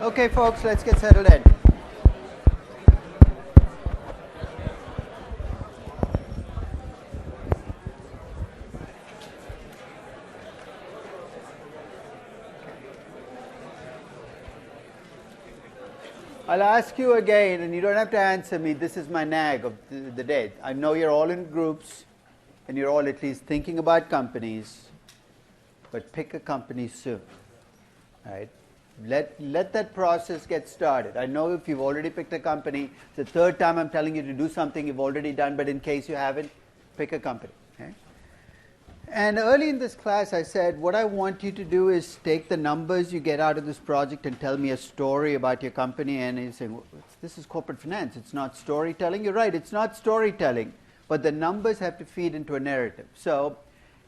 Okay, folks, let's get settled in. I'll ask you again, and you don't have to answer me. This is my nag of the day. I know you're all in groups, and you're all at least thinking about companies, but pick a company soon. Right? Let that process get started. I know if you've already picked a company, it's the third time I'm telling you to do something you've already done, but in case you haven't, pick a company. Okay? And early in this class, I said, what I want you to do is take the numbers you get out of this project and tell me a story about your company. And you say, well, this is corporate finance. It's not storytelling. You're right. It's not storytelling. But the numbers have to feed into a narrative. So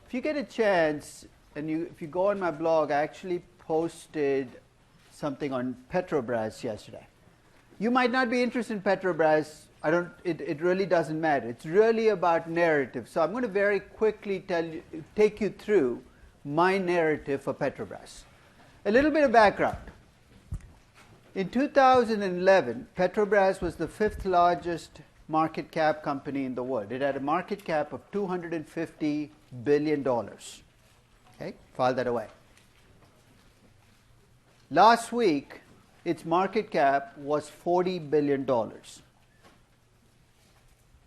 if you get a chance, and if you go on my blog, I actually posted something on Petrobras yesterday. You might not be interested in Petrobras. It really doesn't matter. It's really about narrative. So I'm going to very quickly take you through my narrative for Petrobras. A little bit of background. In 2011, Petrobras was the 5th largest market cap company in the world. It had a market cap of $250 billion. Okay, file that away. Last week, its market cap was $40 billion. So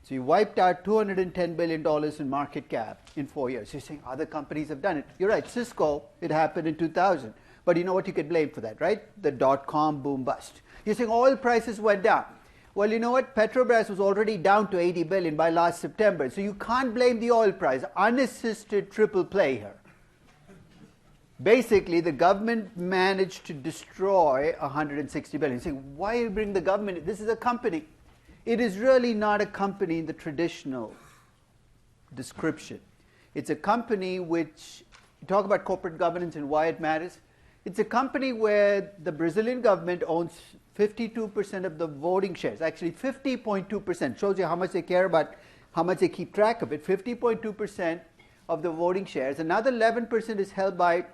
you wiped out $210 billion in market cap in 4 years. You're saying other companies have done it. You're right, Cisco, it happened in 2000. But you know what you could blame for that, right? The dot-com boom bust. You're saying oil prices went down. Well, you know what? Petrobras was already down to 80 billion by last September. So you can't blame the oil price. Unassisted triple play here. Basically, the government managed to destroy 160 billion. You say, why you bring the government? This is a company. It is really not a company in the traditional description. It's a company which, you talk about corporate governance and why it matters. It's a company where the Brazilian government owns 52% of the voting shares. Actually, 50.2%. Shows you how much they care about, how much they keep track of it. 50.2% of the voting shares. Another 11% is held by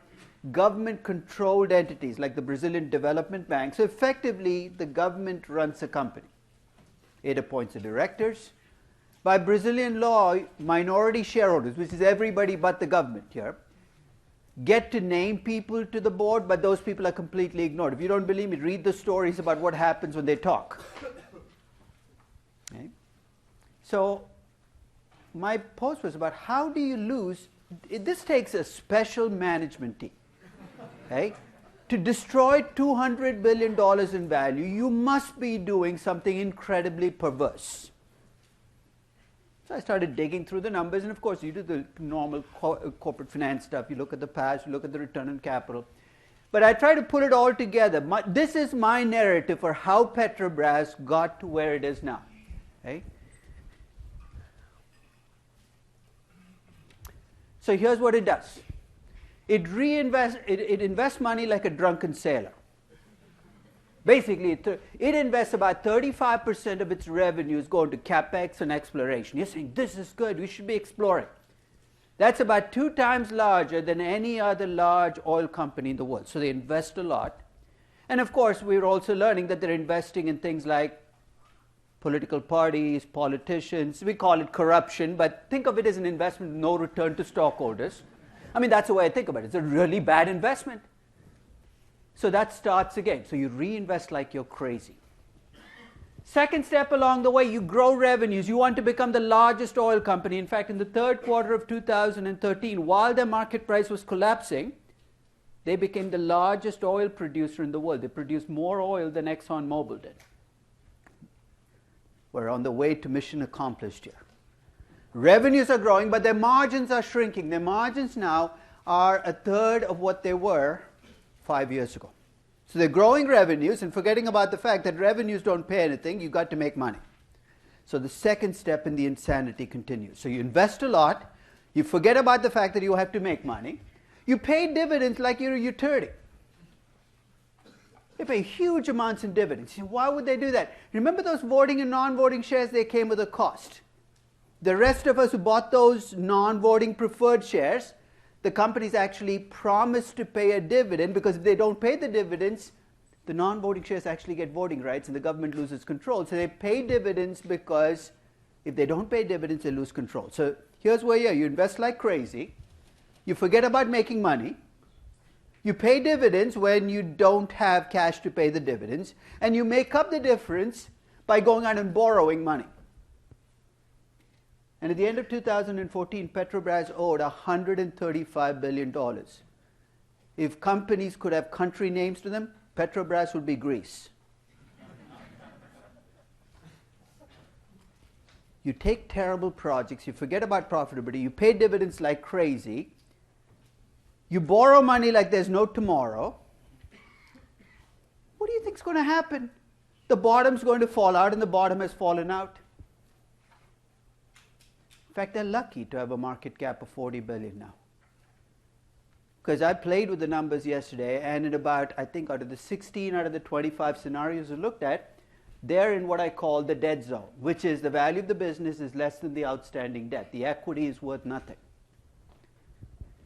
government-controlled entities like the Brazilian Development Bank. So effectively, the government runs a company. It appoints the directors. By Brazilian law, minority shareholders, which is everybody but the government here, get to name people to the board, but those people are completely ignored. If you don't believe me, read the stories about what happens when they talk. Okay? So my post was about how do you lose. This takes a special management team. Okay? To destroy $200 billion in value, you must be doing something incredibly perverse. So I started digging through the numbers, and of course you do the normal corporate finance stuff. You look at the past, you look at the return on capital. But I try to put it all together. This is my narrative for how Petrobras got to where it is now. Okay? So here's what it does. It invests money like a drunken sailor. Basically, it invests about 35% of its revenues go into capex and exploration. You're saying, this is good, we should be exploring. That's about 2 times larger than any other large oil company in the world. So they invest a lot. And of course, we're also learning that they're investing in things like political parties, politicians. We call it corruption, but think of it as an investment with no return to stockholders. I mean, that's the way I think about it. It's a really bad investment. So that starts again. So you reinvest like you're crazy. Second step along the way, you grow revenues. You want to become the largest oil company. In fact, in the third quarter of 2013, while their market price was collapsing, they became the largest oil producer in the world. They produced more oil than ExxonMobil did. We're on the way to mission accomplished here. Revenues are growing, but their margins are shrinking. Their margins now are a third of what they were 5 years ago. So they're growing revenues and forgetting about the fact that revenues don't pay anything. You've got to make money. So the second step in the insanity continues. So you invest a lot. You forget about the fact that you have to make money. You pay dividends like you're a utility. They pay huge amounts in dividends. Why would they do that? Remember those voting and non-voting shares? They came with a cost. The rest of us who bought those non-voting preferred shares, the companies actually promise to pay a dividend, because if they don't pay the dividends, the non-voting shares actually get voting rights and the government loses control. So they pay dividends because if they don't pay dividends, they lose control. So here's where you invest like crazy. You forget about making money. You pay dividends when you don't have cash to pay the dividends. And you make up the difference by going out and borrowing money. And at the end of 2014, Petrobras owed $135 billion. If companies could have country names to them, Petrobras would be Greece. You take terrible projects, you forget about profitability, you pay dividends like crazy, you borrow money like there's no tomorrow. What do you think is going to happen? The bottom's going to fall out, and the bottom has fallen out. In fact, they're lucky to have a market cap of $40 billion now. Because I played with the numbers yesterday, and in about, I think out of the 16 out of the 25 scenarios we looked at, they're in what I call the dead zone, which is the value of the business is less than the outstanding debt. The equity is worth nothing.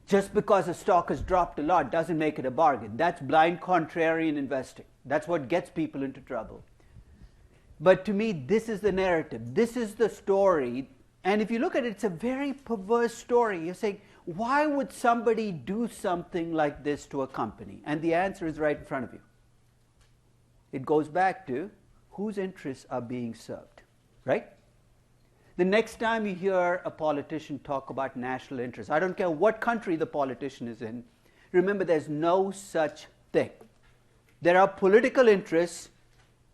Just because a stock has dropped a lot doesn't make it a bargain. That's blind contrarian investing. That's what gets people into trouble. But to me, this is the narrative. This is the story. And if you look at it, it's a very perverse story. You're saying, why would somebody do something like this to a company? And the answer is right in front of you. It goes back to whose interests are being served, right? The next time you hear a politician talk about national interests, I don't care what country the politician is in, remember there's no such thing. There are political interests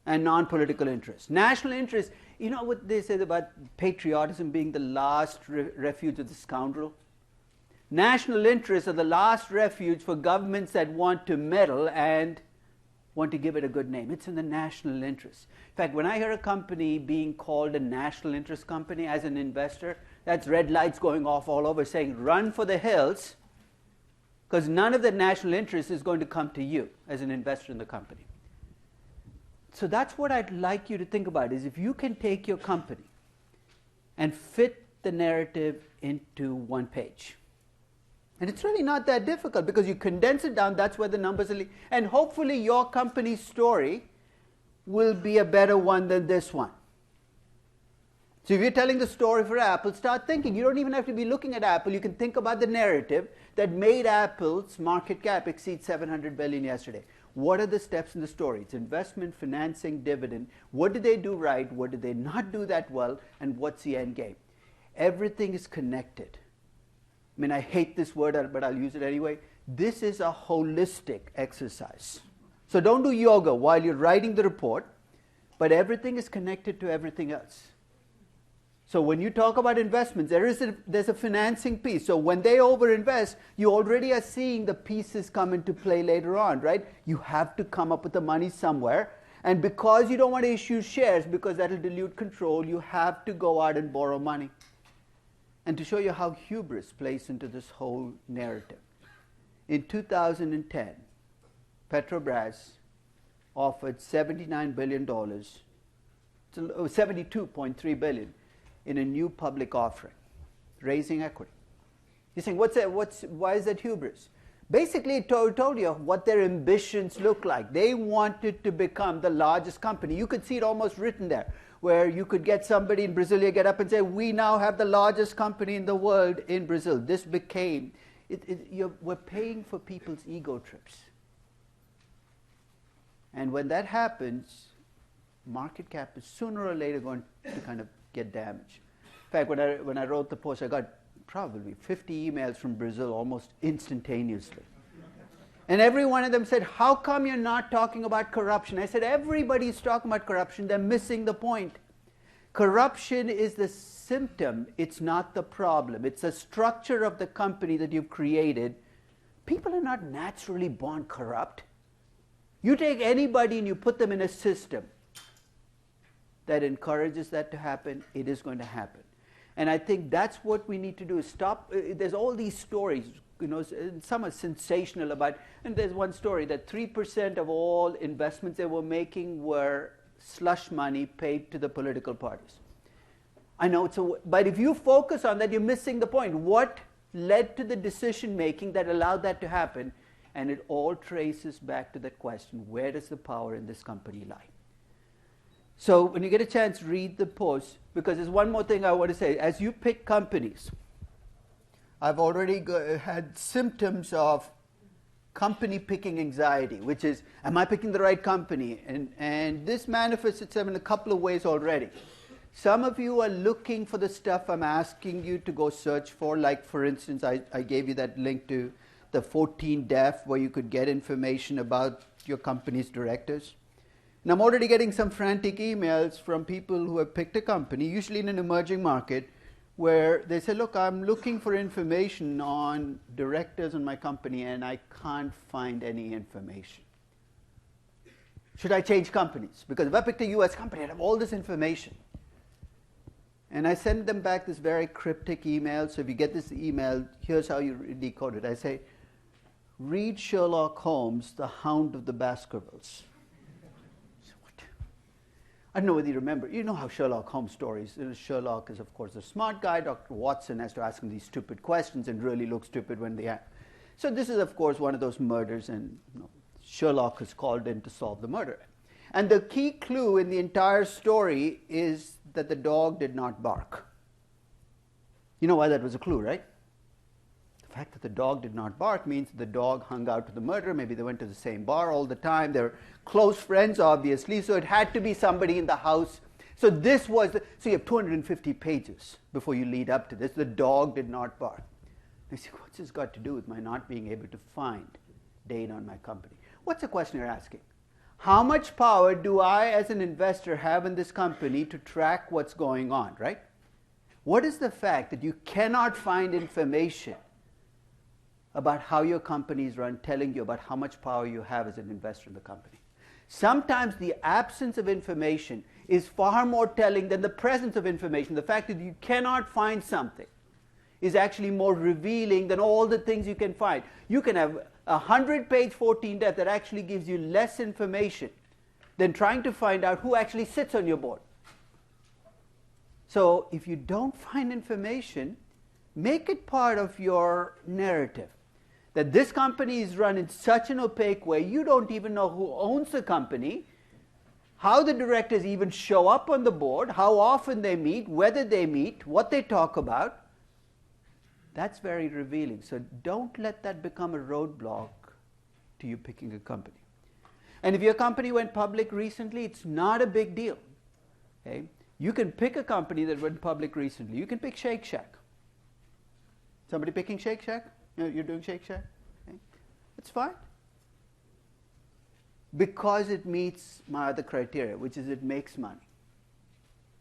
and non-political interests. National interests, you know what they say about patriotism being the last refuge of the scoundrel? National interests are the last refuge for governments that want to meddle and want to give it a good name. It's in the national interest. In fact, when I hear a company being called a national interest company as an investor, that's red lights going off all over saying, run for the hills, because none of the national interest is going to come to you as an investor in the company. So that's what I'd like you to think about, is if you can take your company and fit the narrative into one page. And it's really not that difficult, because you condense it down, that's where the numbers are. And hopefully your company's story will be a better one than this one. So if you're telling the story for Apple, start thinking. You don't even have to be looking at Apple. You can think about the narrative that made Apple's market cap exceed $700 billion yesterday. What are the steps in the story? It's investment, financing, dividend. What did they do right? What did they not do that well? And what's the end game? Everything is connected. I mean, I hate this word, but I'll use it anyway. This is a holistic exercise. So don't do yoga while you're writing the report, but everything is connected to everything else. So when you talk about investments, there's a financing piece. So when they overinvest, you already are seeing the pieces come into play later on, right? You have to come up with the money somewhere. And because you don't want to issue shares, because that'll dilute control, you have to go out and borrow money. And to show you how hubris plays into this whole narrative, in 2010, Petrobras offered $79 billion, $72.3 billion in a new public offering, raising equity. You're saying, why is that hubris? Basically, it told you what their ambitions look like. They wanted to become the largest company. You could see it almost written there, where you could get somebody in Brasilia get up and say, we now have the largest company in the world in Brazil. This became, we're paying for people's ego trips. And when that happens, market cap is sooner or later going to kind of get damaged. In fact, when I wrote the post, I got probably 50 emails from Brazil almost instantaneously. And every one of them said, how come you're not talking about corruption? I said, everybody's talking about corruption. They're missing the point. Corruption is the symptom. It's not the problem. It's a structure of the company that you've created. People are not naturally born corrupt. You take anybody and you put them in a system that encourages that to happen, it is going to happen. And I think that's what we need to do, is stop. There's all these stories, some are sensational about, and there's one story that 3% of all investments they were making were slush money paid to the political parties. I know, but if you focus on that, you're missing the point. What led to the decision making that allowed that to happen? And it all traces back to that question, where does the power in this company lie? So when you get a chance, read the post, because there's one more thing I want to say. As you pick companies, I've already had symptoms of company picking anxiety, which is, am I picking the right company? And this manifests itself in a couple of ways already. Some of you are looking for the stuff I'm asking you to go search for, like, for instance, I gave you that link to the 14 Def, where you could get information about your company's directors. And I'm already getting some frantic emails from people who have picked a company, usually in an emerging market, where they say, look, I'm looking for information on directors in my company and I can't find any information. Should I change companies? Because if I picked a US company, I'd have all this information. And I send them back this very cryptic email. So if you get this email, here's how you decode it. I say, read Sherlock Holmes, The Hound of the Baskervilles. I don't know whether you remember. You know how Sherlock Holmes stories. Sherlock is, of course, a smart guy. Dr. Watson has to ask him these stupid questions and really look stupid when they act. So this is, of course, one of those murders, and Sherlock is called in to solve the murder. And the key clue in the entire story is that the dog did not bark. You know why that was a clue, right? The fact that the dog did not bark means the dog hung out to the murderer. Maybe they went to the same bar all the time. They're close friends, obviously, so it had to be somebody in the house. So this was, so you have 250 pages before you lead up to this. The dog did not bark. I say, what's this got to do with my not being able to find data on my company? What's the question you're asking? How much power do I, as an investor, have in this company to track what's going on, right? What is the fact that you cannot find information about how your company is run, telling you about how much power you have as an investor in the company. Sometimes the absence of information is far more telling than the presence of information. The fact that you cannot find something is actually more revealing than all the things you can find. You can have a 100-page 14-F that actually gives you less information than trying to find out who actually sits on your board. So if you don't find information, make it part of your narrative that this company is run in such an opaque way, you don't even know who owns the company, how the directors even show up on the board, how often they meet, whether they meet, what they talk about. That's very revealing. So don't let that become a roadblock to you picking a company. And if your company went public recently, it's not a big deal. Okay? You can pick a company that went public recently. You can pick Shake Shack. Somebody picking Shake Shack? You're doing Shake Shack? Okay. It's fine. Because it meets my other criteria, which is it makes money.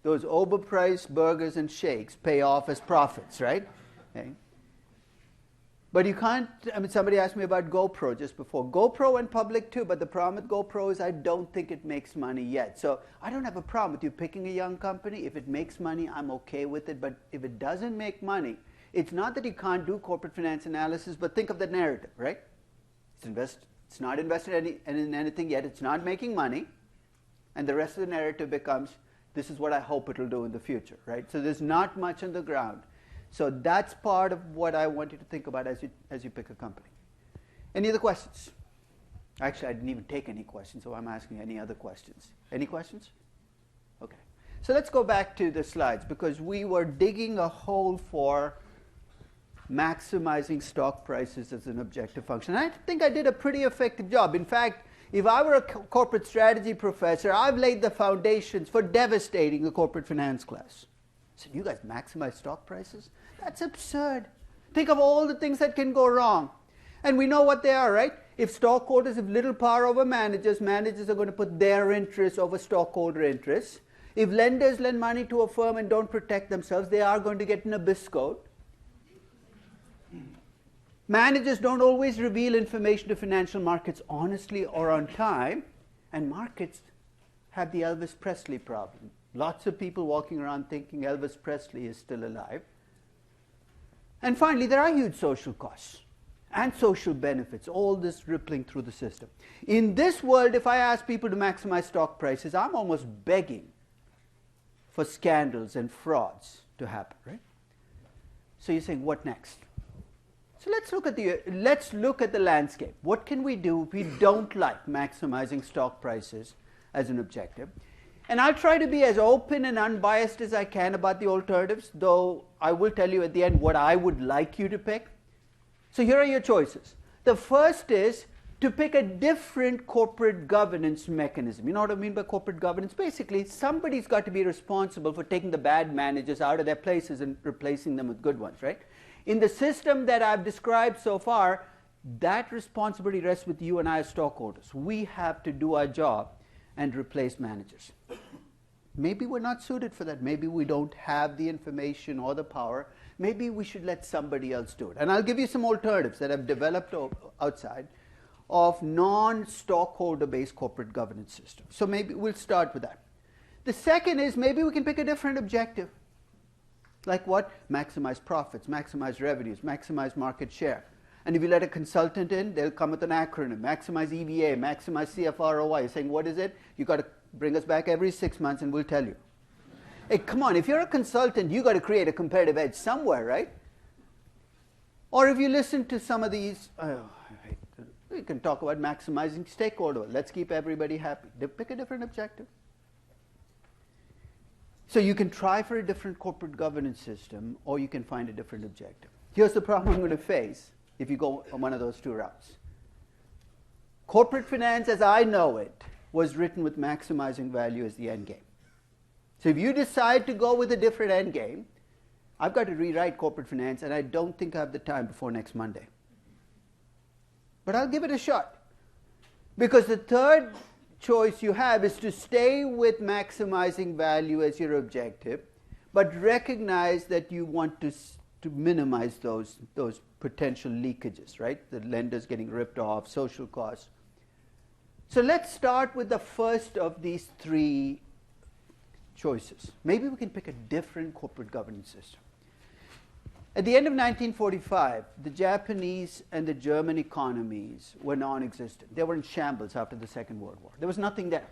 Those overpriced burgers and shakes pay off as profits, right? Okay. But you can't, somebody asked me about GoPro just before. GoPro went public too, but the problem with GoPro is I don't think it makes money yet. So I don't have a problem with you picking a young company. If it makes money, I'm okay with it. But if it doesn't make money, it's not that you can't do corporate finance analysis, but think of the narrative, right? It's not invested in anything yet. It's not making money. And the rest of the narrative becomes, this is what I hope it will do in the future, right? So there's not much on the ground. So that's part of what I want you to think about as you pick a company. Any other questions? Actually, I didn't even take any questions, so I'm asking any other questions. Any questions? Okay. So let's go back to the slides, because we were digging a hole for maximizing stock prices as an objective function. I think I did a pretty effective job. In fact, if I were a corporate strategy professor, I've laid the foundations for devastating the corporate finance class. So you guys maximize stock prices? That's absurd. Think of all the things that can go wrong. And we know what they are, right? If stockholders have little power over managers, managers are going to put their interests over stockholder interests. If lenders lend money to a firm and don't protect themselves, they are going to get an abyss code. Managers don't always reveal information to financial markets honestly or on time, and markets have the Elvis Presley problem. Lots of people walking around thinking Elvis Presley is still alive. And finally, there are huge social costs and social benefits, all this rippling through the system. In this world, if I ask people to maximize stock prices, I'm almost begging for scandals and frauds to happen, right? So you're saying, what next? So let's look at the landscape. What can we do if we don't like maximizing stock prices as an objective? And I'll try to be as open and unbiased as I can about the alternatives, though I will tell you at the end what I would like you to pick. So here are your choices. The first is to pick a different corporate governance mechanism. You know what I mean by corporate governance? Basically, somebody's got to be responsible for taking the bad managers out of their places and replacing them with good ones, right? In the system that I've described so far, that responsibility rests with you and I as stockholders. We have to do our job and replace managers. Maybe we're not suited for that. Maybe we don't have the information or the power. Maybe we should let somebody else do it. And I'll give you some alternatives that I've developed outside of non-stockholder-based corporate governance systems. So maybe we'll start with that. The second is maybe we can pick a different objective. Like what? Maximize profits, maximize revenues, maximize market share. And if you let a consultant in, they'll come with an acronym. Maximize EVA, maximize CFROI. You're saying, what is it? You've got to bring us back every 6 months and we'll tell you. Hey, come on, if you're a consultant, you've got to create a competitive edge somewhere, right? Or if you listen to some of these, we can talk about maximizing stakeholder. Let's keep everybody happy. Pick a different objective. So you can try for a different corporate governance system, or you can find a different objective. Here's the problem I'm going to face if you go on one of those two routes. Corporate finance, as I know it, was written with maximizing value as the end game. So if you decide to go with a different end game, I've got to rewrite corporate finance, and I don't think I have the time before next Monday. But I'll give it a shot. Because the third choice you have is to stay with maximizing value as your objective, but recognize that you want to to minimize those potential leakages, right? The lenders getting ripped off, social costs. So let's start with the first of these three choices. Maybe we can pick a different corporate governance system. At the end of 1945, the Japanese and the German economies were non-existent. They were in shambles after the Second World War. There was nothing there.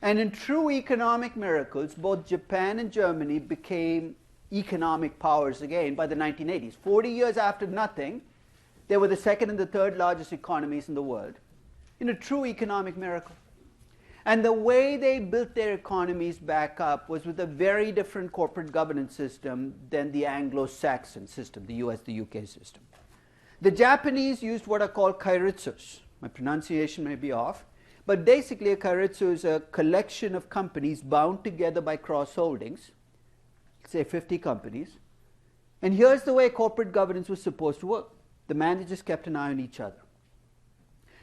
And in true economic miracles, both Japan and Germany became economic powers again by the 1980s. 40 years after nothing, they were the second and the third largest economies in the world, in a true economic miracle. And the way they built their economies back up was with a very different corporate governance system than the Anglo-Saxon system, the US, the UK system. The Japanese used what are called kairitsus. My pronunciation may be off, but basically a kairitsu is a collection of companies bound together by cross-holdings, say 50 companies. And here's the way corporate governance was supposed to work. The managers kept an eye on each other.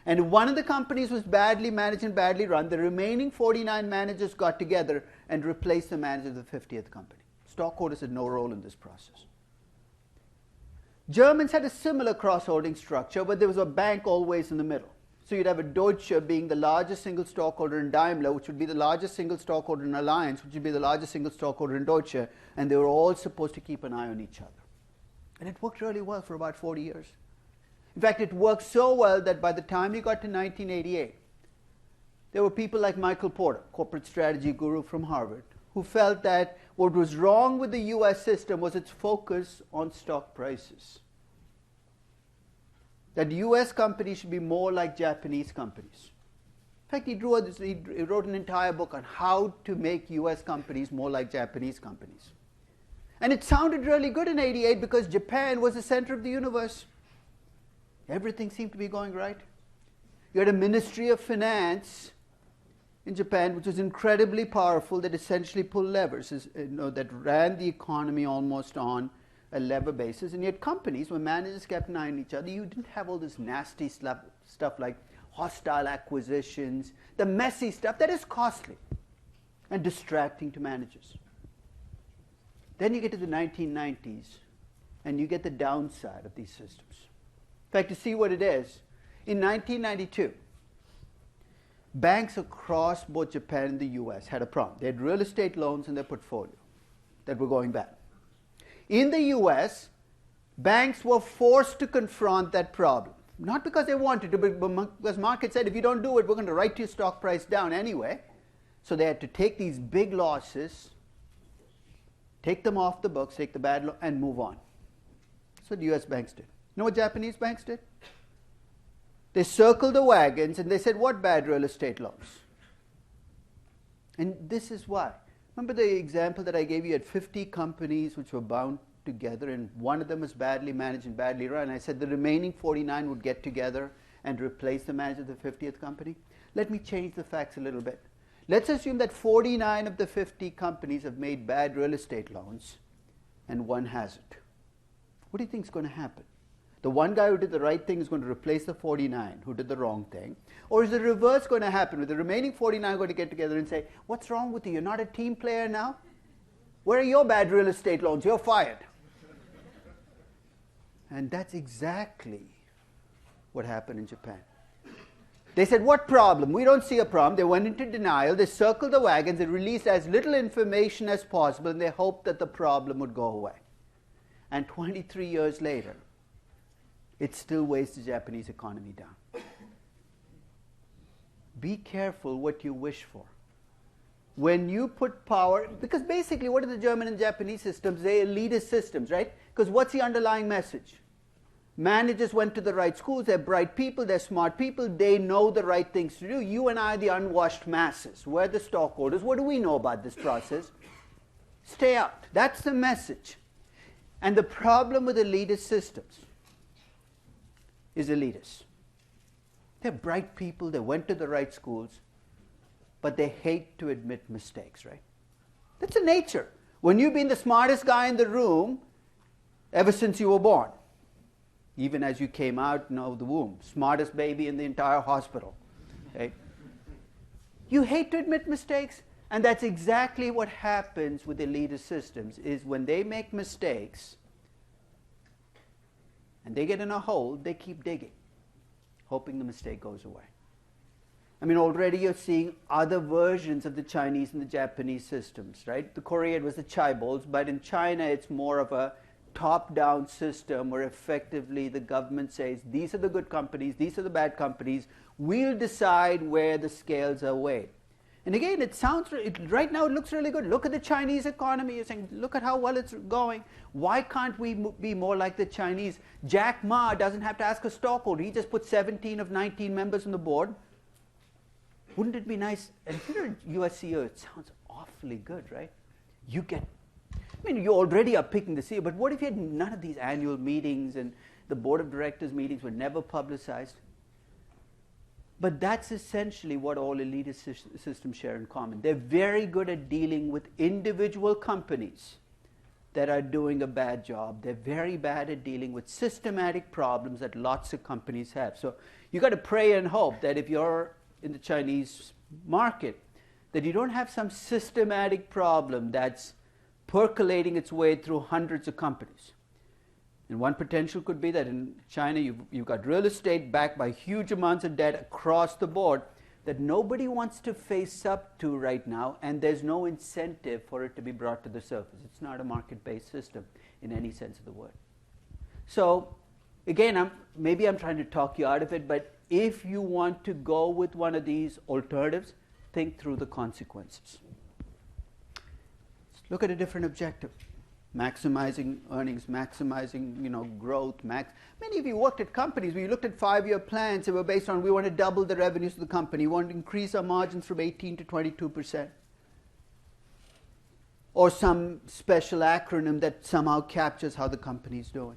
And if one of the companies was badly managed and badly run, the remaining 49 managers got together and replaced the manager of the 50th company. Stockholders had no role in this process. Germans had a similar cross-holding structure, but there was a bank always in the middle. So you'd have a Deutsche being the largest single stockholder in Daimler, which would be the largest single stockholder in Allianz, which would be the largest single stockholder in Deutsche, and they were all supposed to keep an eye on each other. And it worked really well for about 40 years. In fact, it worked so well that by the time we got to 1988, there were people like Michael Porter, corporate strategy guru from Harvard, who felt that what was wrong with the US system was its focus on stock prices. That US companies should be more like Japanese companies. In fact, he wrote an entire book on how to make US companies more like Japanese companies. And it sounded really good in '88 because Japan was the center of the universe. Everything seemed to be going right. You had a Ministry of Finance in Japan, which was incredibly powerful, that essentially pulled levers, that ran the economy almost on a lever basis. And yet companies, when managers kept an eye on each other, you didn't have all this nasty stuff like hostile acquisitions, the messy stuff that is costly and distracting to managers. Then you get to the 1990s, and you get the downside of these systems. In fact, to see what it is, in 1992, banks across both Japan and the US had a problem. They had real estate loans in their portfolio that were going bad. In the US, banks were forced to confront that problem. Not because they wanted to, but because market said, if you don't do it, we're going to write your stock price down anyway. So they had to take these big losses, take them off the books, take the bad and move on. That's what the US banks did. You know what Japanese banks did? They circled the wagons and they said, what bad real estate loans? And this is why. Remember the example that I gave you? Had 50 companies which were bound together, and one of them was badly managed and badly run. I said the remaining 49 would get together and replace the manager of the 50th company. Let me change the facts a little bit. Let's assume that 49 of the 50 companies have made bad real estate loans and one hasn't. What do you think is going to happen? The one guy who did the right thing is going to replace the 49 who did the wrong thing? Or is the reverse going to happen, with the remaining 49 going to get together and say, what's wrong with you? You're not a team player now? Where are your bad real estate loans? You're fired. And that's exactly what happened in Japan. They said, what problem? We don't see a problem. They went into denial. They circled the wagons. They released as little information as possible, and they hoped that the problem would go away. And 23 years later, it still weighs the Japanese economy down. Be careful what you wish for. When you put power, because basically what are the German and Japanese systems? They're elitist systems, right? Because what's the underlying message? Managers went to the right schools, they're bright people, they're smart people, they know the right things to do. You and I are the unwashed masses. We're the stockholders. What do we know about this process? Stay out. That's the message. And the problem with elitist systems is elitists. They're bright people, they went to the right schools, but they hate to admit mistakes, right? That's the nature. When you've been the smartest guy in the room ever since you were born, even as you came out of the womb, smartest baby in the entire hospital, right? You hate to admit mistakes, and that's exactly what happens with elitist systems, is when they make mistakes, When they get in a hole, they keep digging, hoping the mistake goes away. I mean, already you're seeing other versions of the Chinese and the Japanese systems, right? The Korean was the chaebols, but in China it's more of a top-down system where effectively the government says, these are the good companies, these are the bad companies, we'll decide where the scales are weighed. And again, right now it looks really good. Look at the Chinese economy. You're saying, look at how well it's going. Why can't we be more like the Chinese? Jack Ma doesn't have to ask a stockholder. He just put 17 of 19 members on the board. Wouldn't it be nice? And if you're a US CEO, it sounds awfully good, right? You already are picking the CEO, but what if you had none of these annual meetings and the board of directors meetings were never publicized? But that's essentially what all elitist systems share in common. They're very good at dealing with individual companies that are doing a bad job. They're very bad at dealing with systematic problems that lots of companies have. So you've got to pray and hope that if you're in the Chinese market, that you don't have some systematic problem that's percolating its way through hundreds of companies. And one potential could be that in China you've got real estate backed by huge amounts of debt across the board that nobody wants to face up to right now, and there's no incentive for it to be brought to the surface. It's not a market-based system in any sense of the word. So again, maybe I'm trying to talk you out of it, but if you want to go with one of these alternatives, think through the consequences. Let's look at a different objective. Maximizing earnings, maximizing growth. Many of you worked at companies where you looked at 5-year plans that were based on we want to double the revenues of the company, we want to increase our margins from 18 to 22%. Or some special acronym that somehow captures how the company's doing.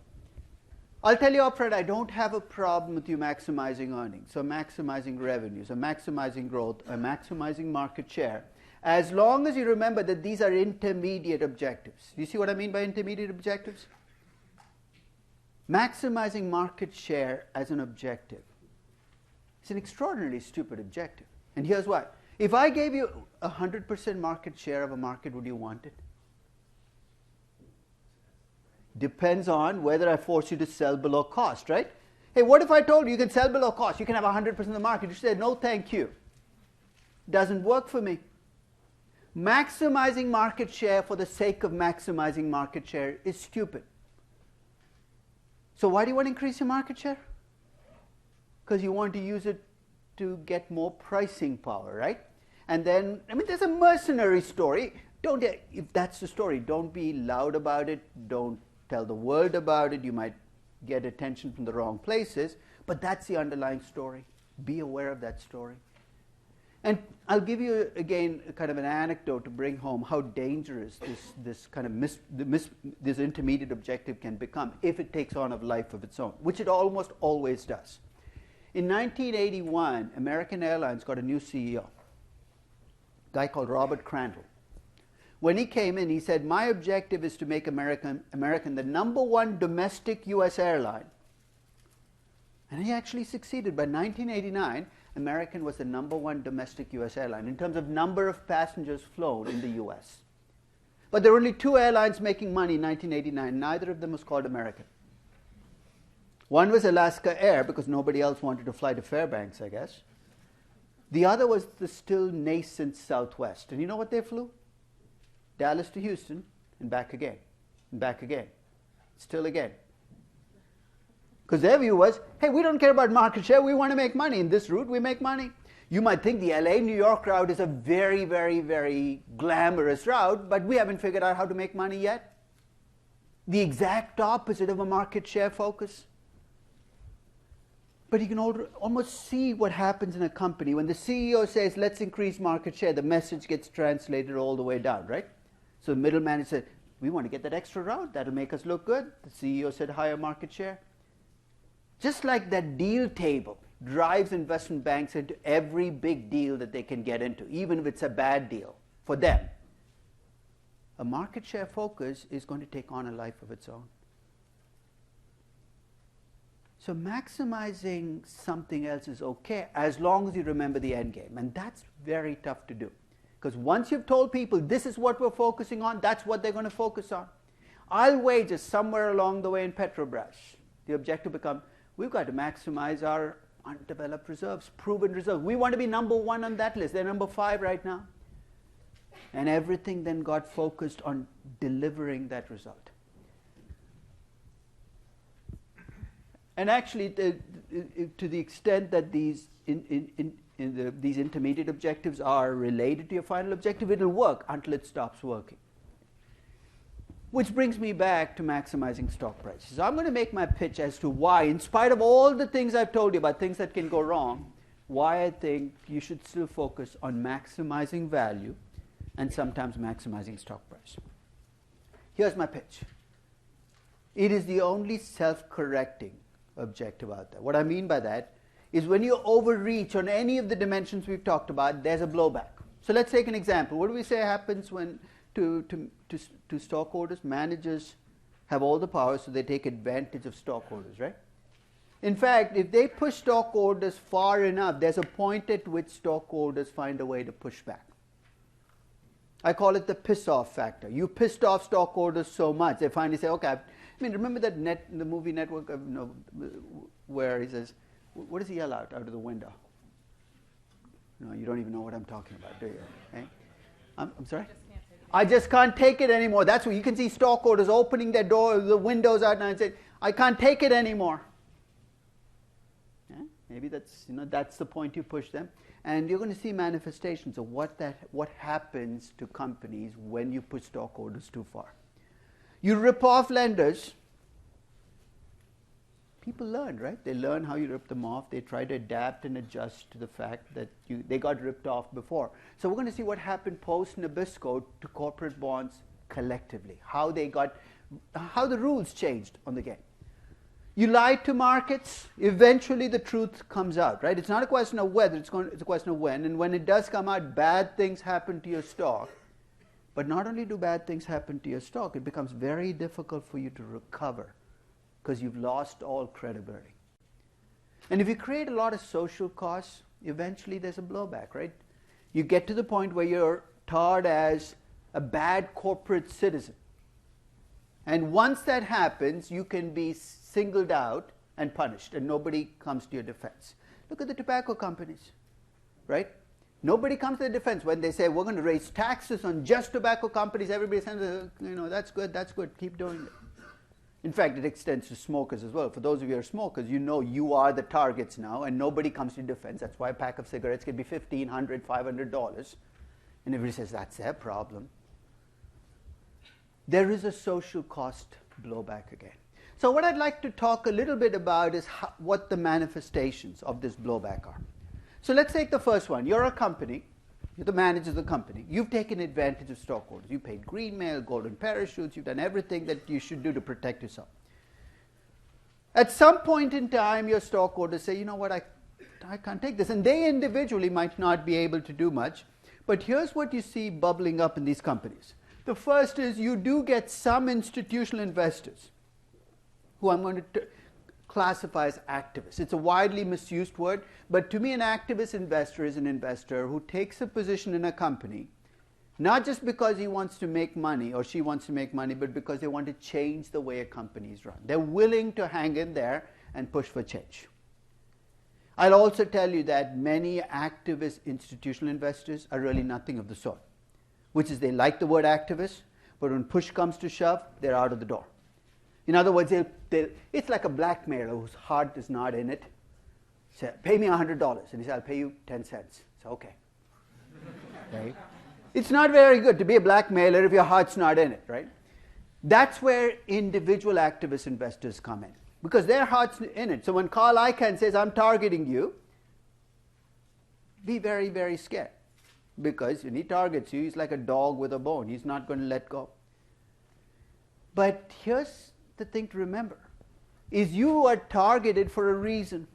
I'll tell you up front, I don't have a problem with you maximizing earnings, or maximizing revenues, or maximizing growth, or maximizing market share, as long as you remember that these are intermediate objectives. Do you see what I mean by intermediate objectives? Maximizing market share as an objective is an extraordinarily stupid objective. And here's why. If I gave you 100% market share of a market, would you want it? Depends on whether I force you to sell below cost, right? Hey, what if I told you you can sell below cost? You can have 100% of the market. You said, no, thank you. Doesn't work for me. Maximizing market share for the sake of maximizing market share is stupid. So why do you want to increase your market share? Because you want to use it to get more pricing power, right? And then, there's a mercenary story. If that's the story, don't be loud about it. Don't tell the world about it. You might get attention from the wrong places. But that's the underlying story. Be aware of that story. And I'll give you, again, kind of an anecdote to bring home how dangerous this kind of this intermediate objective can become if it takes on a life of its own, which it almost always does. In 1981, American Airlines got a new CEO, a guy called Robert Crandall. When he came in, he said, my objective is to make American the #1 domestic U.S. airline. And he actually succeeded. By 1989, American was the #1 domestic U.S. airline in terms of number of passengers flown in the U.S. But there were only 2 airlines making money in 1989. Neither of them was called American. One was Alaska Air, because nobody else wanted to fly to Fairbanks, I guess. The other was the still nascent Southwest. And you know what they flew? Dallas to Houston, and back again, and back again, still again. Because their view was, hey, we don't care about market share, we want to make money. In this route, we make money. You might think the LA-New York route is a very, very, very glamorous route, but we haven't figured out how to make money yet. The exact opposite of a market share focus. But you can almost see what happens in a company. When the CEO says, let's increase market share, the message gets translated all the way down, right? So the middle manager said, we want to get that extra route. That'll make us look good. The CEO said, higher market share. Just like that deal table drives investment banks into every big deal that they can get into, even if it's a bad deal for them. A market share focus is going to take on a life of its own. So maximizing something else is okay as long as you remember the end game. And that's very tough to do. Because once you've told people this is what we're focusing on, that's what they're going to focus on. I'll wager somewhere along the way in Petrobras, The objective becomes, we've got to maximize our undeveloped reserves, proven reserves. We want to be number 1 on that list. They're number 5 right now. And everything then got focused on delivering that result. And actually, to the extent that these these intermediate objectives are related to your final objective, it'll work until it stops working. Which brings me back to maximizing stock prices. So I'm going to make my pitch as to why, in spite of all the things I've told you about things that can go wrong, why I think you should still focus on maximizing value and sometimes maximizing stock price. Here's my pitch. It is the only self-correcting objective out there. What I mean by that is when you overreach on any of the dimensions we've talked about, there's a blowback. So let's take an example. What do we say happens when to stockholders? Managers have all the power, so they take advantage of stockholders, right? In fact, if they push stockholders far enough, there's a point at which stockholders find a way to push back. I call it the piss-off factor. You pissed off stockholders so much, they finally say, okay, I mean, remember that the movie Network, where he says, what does he yell out of the window? No, you don't even know what I'm talking about, do you? Eh? I'm sorry? I just can't take it anymore. That's what you can see stockholders opening their door, the windows out now and say, I can't take it anymore. Yeah? Maybe that's the point you push them. And you're going to see manifestations of what happens to companies when you push stockholders too far. You rip off lenders. People learn, right? They learn how you rip them off. They try to adapt and adjust to the fact that they got ripped off before. So we're going to see what happened post-Nabisco to corporate bonds collectively, how the rules changed on the game. You lie to markets, eventually the truth comes out, right? It's not a question of whether, it's a question of when. And when it does come out, bad things happen to your stock. But not only do bad things happen to your stock, it becomes very difficult for you to recover because you've lost all credibility. And if you create a lot of social costs, eventually there's a blowback, right? You get to the point where you're tarred as a bad corporate citizen. And once that happens, you can be singled out and punished, and nobody comes to your defense. Look at the tobacco companies, right? Nobody comes to their defense when they say, we're going to raise taxes on just tobacco companies. Everybody says, that's good, keep doing it. In fact, it extends to smokers as well. For those of you who are smokers, you are the targets now, and nobody comes to your defense. That's why a pack of cigarettes can be $1,500, $500. And everybody says, that's their problem. There is a social cost blowback again. So what I'd like to talk a little bit about is what the manifestations of this blowback are. So let's take the first one. You're a company. You're the manager of the company. You've taken advantage of stockholders. You paid green mail, golden parachutes. You've done everything that you should do to protect yourself. At some point in time, your stockholders say, you know what, I can't take this. And they individually might not be able to do much. But here's what you see bubbling up in these companies. The first is you do get some institutional investors who I'm going to classify as activists. It's a widely misused word, but to me an activist investor is an investor who takes a position in a company, not just because he wants to make money or she wants to make money, but because they want to change the way a company is run. They're willing to hang in there and push for change. I'll also tell you that many activist institutional investors are really nothing of the sort, which is they like the word activist, but when push comes to shove, they're out of the door. In other words, it's like a blackmailer whose heart is not in it. Say, pay me $100. And he said, I'll pay you 10 cents. So, okay. Right? It's not very good to be a blackmailer if your heart's not in it, right? That's where individual activist investors come in, because their heart's in it. So when Carl Icahn says, I'm targeting you, be very, very scared. Because when he targets you, he's like a dog with a bone. He's not going to let go. But here's the thing to remember, is you are targeted for a reason.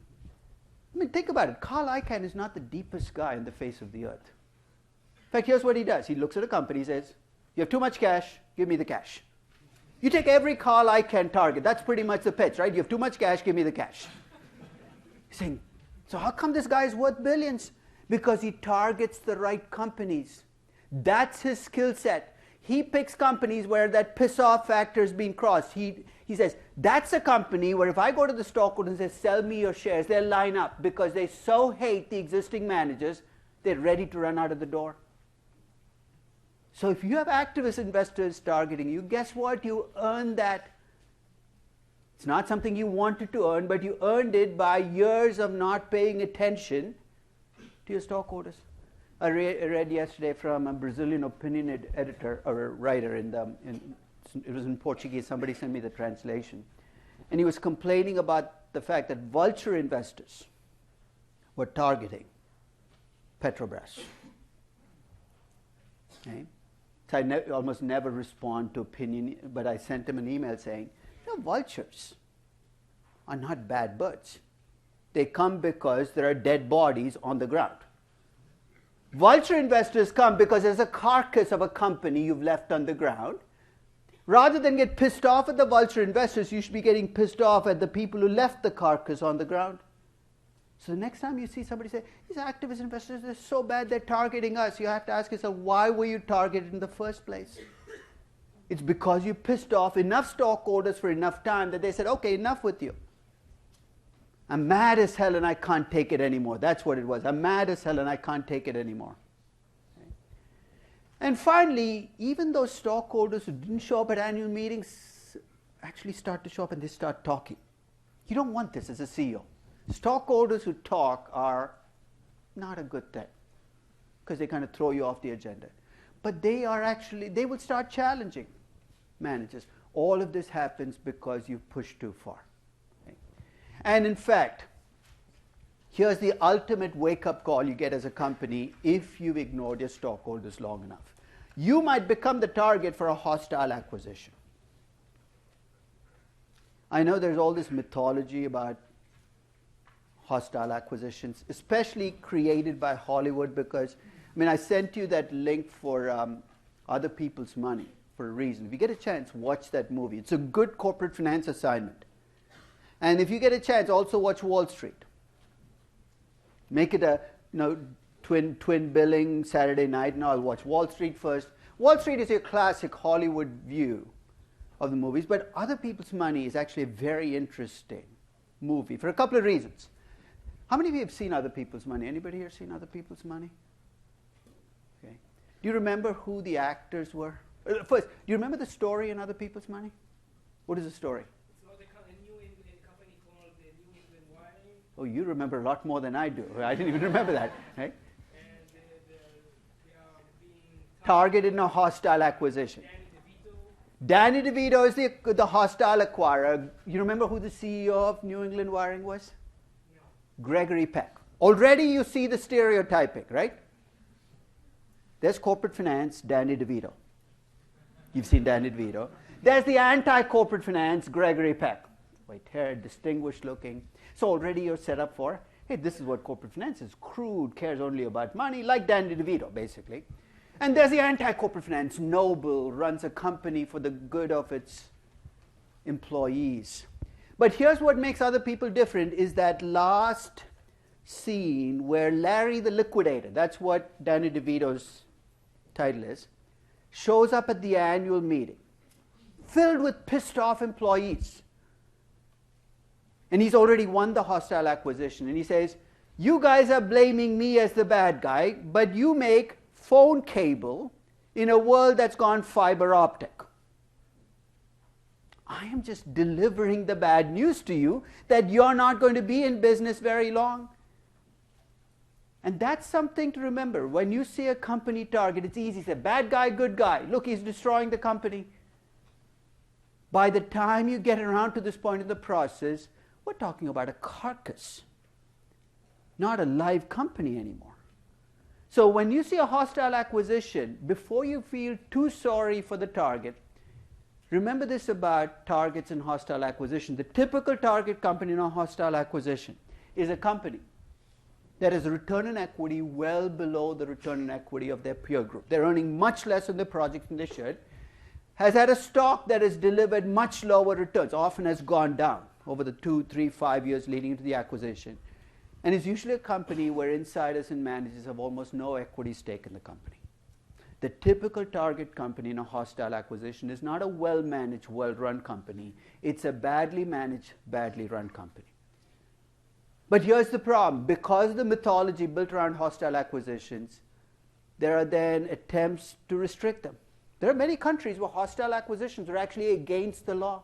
I mean, think about it. Carl Icahn is not the deepest guy on the face of the earth. In fact, here's what he does. He looks at a company, he says, you have too much cash, give me the cash. You take every Carl Icahn target. That's pretty much the pitch, right? You have too much cash, give me the cash. He's saying, so how come this guy is worth billions? Because he targets the right companies. That's his skill set. He picks companies where that piss-off factor is being crossed. He says, that's a company where if I go to the stockholder and say, sell me your shares, they'll line up because they so hate the existing managers, they're ready to run out of the door. So if you have activist investors targeting you, guess what? You earn that. It's not something you wanted to earn, but you earned it by years of not paying attention to your stockholders. I read yesterday from a Brazilian opinion editor or a writer it was in Portuguese. Somebody sent me the translation. And he was complaining about the fact that vulture investors were targeting Petrobras. Okay? So I almost never respond to opinion, but I sent him an email saying, vultures are not bad birds. They come because there are dead bodies on the ground. Vulture investors come because there's a carcass of a company you've left on the ground. Rather than get pissed off at the vulture investors, you should be getting pissed off at the people who left the carcass on the ground. So the next time you see somebody say, these activist investors, they're so bad, they're targeting us, you have to ask yourself, why were you targeted in the first place? It's because you pissed off enough stockholders for enough time that they said, okay, enough with you. I'm mad as hell and I can't take it anymore. That's what it was. I'm mad as hell and I can't take it anymore. Okay. And finally, even those stockholders who didn't show up at annual meetings actually start to show up and they start talking. You don't want this as a CEO. Stockholders who talk are not a good thing because they kind of throw you off the agenda. But they will start challenging managers. All of this happens because you push too far. Okay? And in fact, here's the ultimate wake-up call you get as a company if you've ignored your stockholders long enough. You might become the target for a hostile acquisition. I know there's all this mythology about hostile acquisitions, especially created by Hollywood because I sent you that link for Other People's Money for a reason. If you get a chance, watch that movie. It's a good corporate finance assignment. And if you get a chance, also watch Wall Street. Make it a twin billing Saturday night. Now I'll watch Wall Street first. Wall Street is your classic Hollywood view of the movies, but Other People's Money is actually a very interesting movie for a couple of reasons. How many of you have seen Other People's Money? Anybody here seen Other People's Money? Okay. Do you remember who the actors were? First, do you remember the story in Other People's Money? What is the story? It's about a New England company called the New England Wiring. Oh, you remember a lot more than I do. I didn't even remember that. Right? And they are being targeted in a hostile acquisition. Danny DeVito is the hostile acquirer. You remember who the CEO of New England Wiring was? No. Gregory Peck. Already you see the stereotyping, right? There's corporate finance, Danny DeVito. You've seen Danny DeVito. There's the anti-corporate finance, Gregory Peck. White hair, distinguished looking. So already you're set up for, hey, this is what corporate finance is. Crude, cares only about money, like Danny DeVito, basically. And there's the anti-corporate finance, noble, runs a company for the good of its employees. But here's what makes Other People different is that last scene where Larry the Liquidator, that's what Danny DeVito's title is, shows up at the annual meeting, filled with pissed off employees. And he's already won the hostile acquisition. And he says, you guys are blaming me as the bad guy, but you make phone cable in a world that's gone fiber optic. I am just delivering the bad news to you that you're not going to be in business very long. And that's something to remember. When you see a company target, it's easy to say, bad guy, good guy. Look, he's destroying the company. By the time you get around to this point in the process, we're talking about a carcass, not a live company anymore. So when you see a hostile acquisition, before you feel too sorry for the target, remember this about targets and hostile acquisition. The typical target company in a hostile acquisition is a company that has a return on equity well below the return on equity of their peer group. They're earning much less on the project than they should, has had a stock that has delivered much lower returns, often has gone down over the 2, 3, 5 years leading into the acquisition. And it's usually a company where insiders and managers have almost no equity stake in the company. The typical target company in a hostile acquisition is not a well-managed, well-run company. It's a badly managed, badly run company. But here's the problem. Because of the mythology built around hostile acquisitions, there are then attempts to restrict them. There are many countries where hostile acquisitions are actually against the law.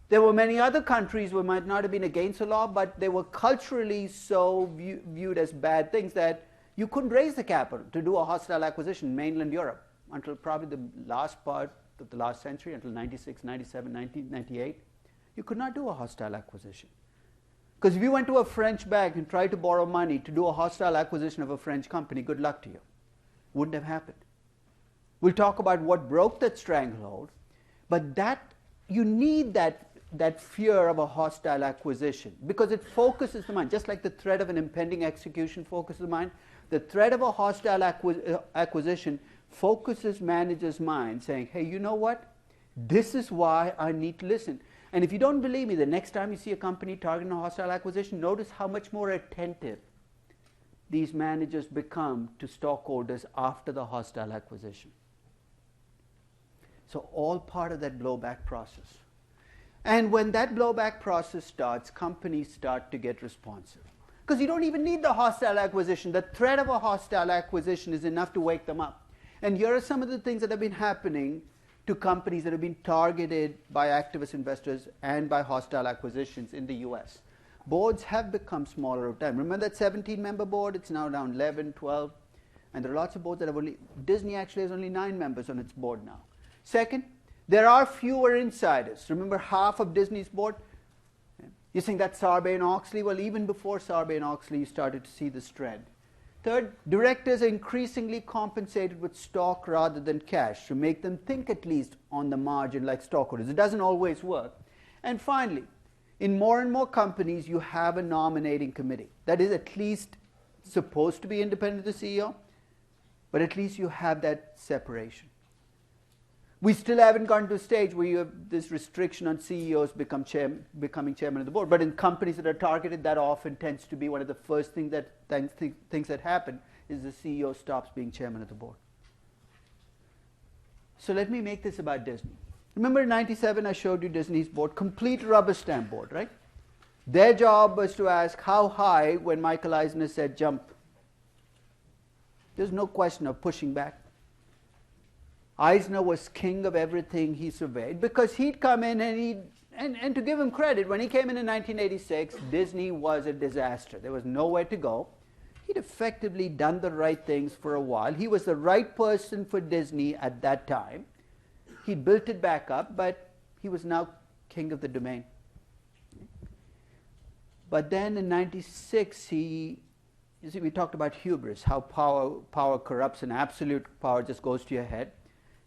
There were many other countries where might not have been against the law, but they were culturally so viewed as bad things that you couldn't raise the capital to do a hostile acquisition in mainland Europe until probably the last part of the last century, until 96, 97, 1998. You could not do a hostile acquisition. Because if you went to a French bank and tried to borrow money to do a hostile acquisition of a French company, good luck to you. Wouldn't have happened. We'll talk about what broke that stranglehold, but that you need that fear of a hostile acquisition because it focuses the mind, just like the threat of an impending execution focuses the mind. The threat of a hostile acquisition focuses managers' mind, saying, hey, you know what? This is why I need to listen. And if you don't believe me, the next time you see a company targeting a hostile acquisition, notice how much more attentive these managers become to stockholders after the hostile acquisition. So all part of that blowback process. And when that blowback process starts, companies start to get responsive. Because you don't even need the hostile acquisition. The threat of a hostile acquisition is enough to wake them up. And here are some of the things that have been happening to companies that have been targeted by activist investors and by hostile acquisitions in the US. Boards have become smaller over time. Remember that 17-member board? It's now down 11, 12. And there are lots of boards that have only... Disney actually has only 9 members on its board now. Second, there are fewer insiders. Remember half of Disney's board? You think that's Sarbanes-Oxley? Well, even before Sarbanes-Oxley, you started to see this trend. Third, directors are increasingly compensated with stock rather than cash to make them think at least on the margin like stockholders. It doesn't always work. And finally, in more and more companies, you have a nominating committee. That is at least supposed to be independent of the CEO, but at least you have that separation. We still haven't gotten to a stage where you have this restriction on CEOs becoming chairman of the board. But in companies that are targeted, that often tends to be one of the first things that happen is the CEO stops being chairman of the board. So let me make this about Disney. Remember in 97 I showed you Disney's board, complete rubber stamp board, right? Their job was to ask how high when Michael Eisner said jump. There's no question of pushing back. Eisner was king of everything he surveyed because he'd come in and to give him credit, when he came in 1986, Disney was a disaster. There was nowhere to go. He'd effectively done the right things for a while. He was the right person for Disney at that time. He built it back up, but he was now king of the domain. But then in 96, you see, we talked about hubris, how power corrupts and absolute power just goes to your head.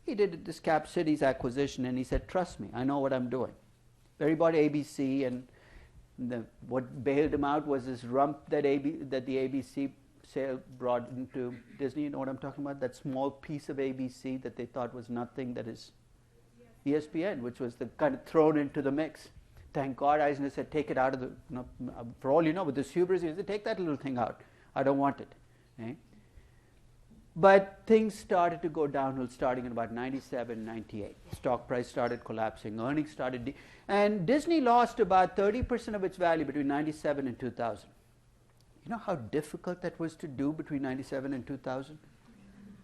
He did this Cap Cities acquisition, and he said, trust me, I know what I'm doing. He bought ABC, and what bailed him out was this rump that the ABC sale brought into Disney. You know what I'm talking about? That small piece of ABC that they thought was nothing, that is ESPN, which was the kind of thrown into the mix. Thank God Eisner said, take it out of the, for all you know, with this hubris, he said, take that little thing out. I don't want it. Okay? But things started to go downhill starting in about 97, 98. Stock price started collapsing, earnings started, and Disney lost about 30% of its value between 97 and 2000. You know how difficult that was to do between 97 and 2000?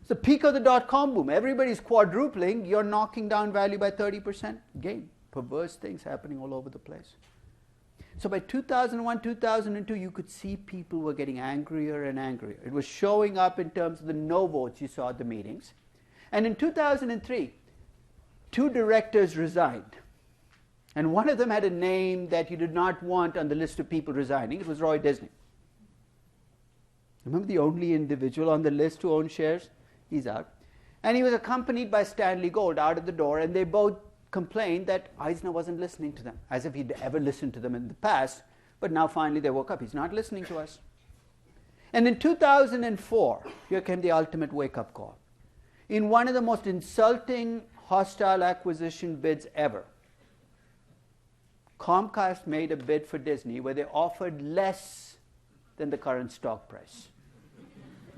It's the peak of the dot-com boom. Everybody's quadrupling. You're knocking down value by 30%. Again, perverse things happening all over the place. So by 2001, 2002, you could see people were getting angrier and angrier. It was showing up in terms of the no votes you saw at the meetings. And in 2003, 2 directors resigned. And one of them had a name that you did not want on the list of people resigning. It was Roy Disney. Remember the only individual on the list who owned shares? He's out. And he was accompanied by Stanley Gold out of the door, and they both complained that Eisner wasn't listening to them, as if he'd ever listened to them in the past, but now finally they woke up. He's not listening to us. And in 2004, here came the ultimate wake-up call. In one of the most insulting hostile acquisition bids ever, Comcast made a bid for Disney where they offered less than the current stock price.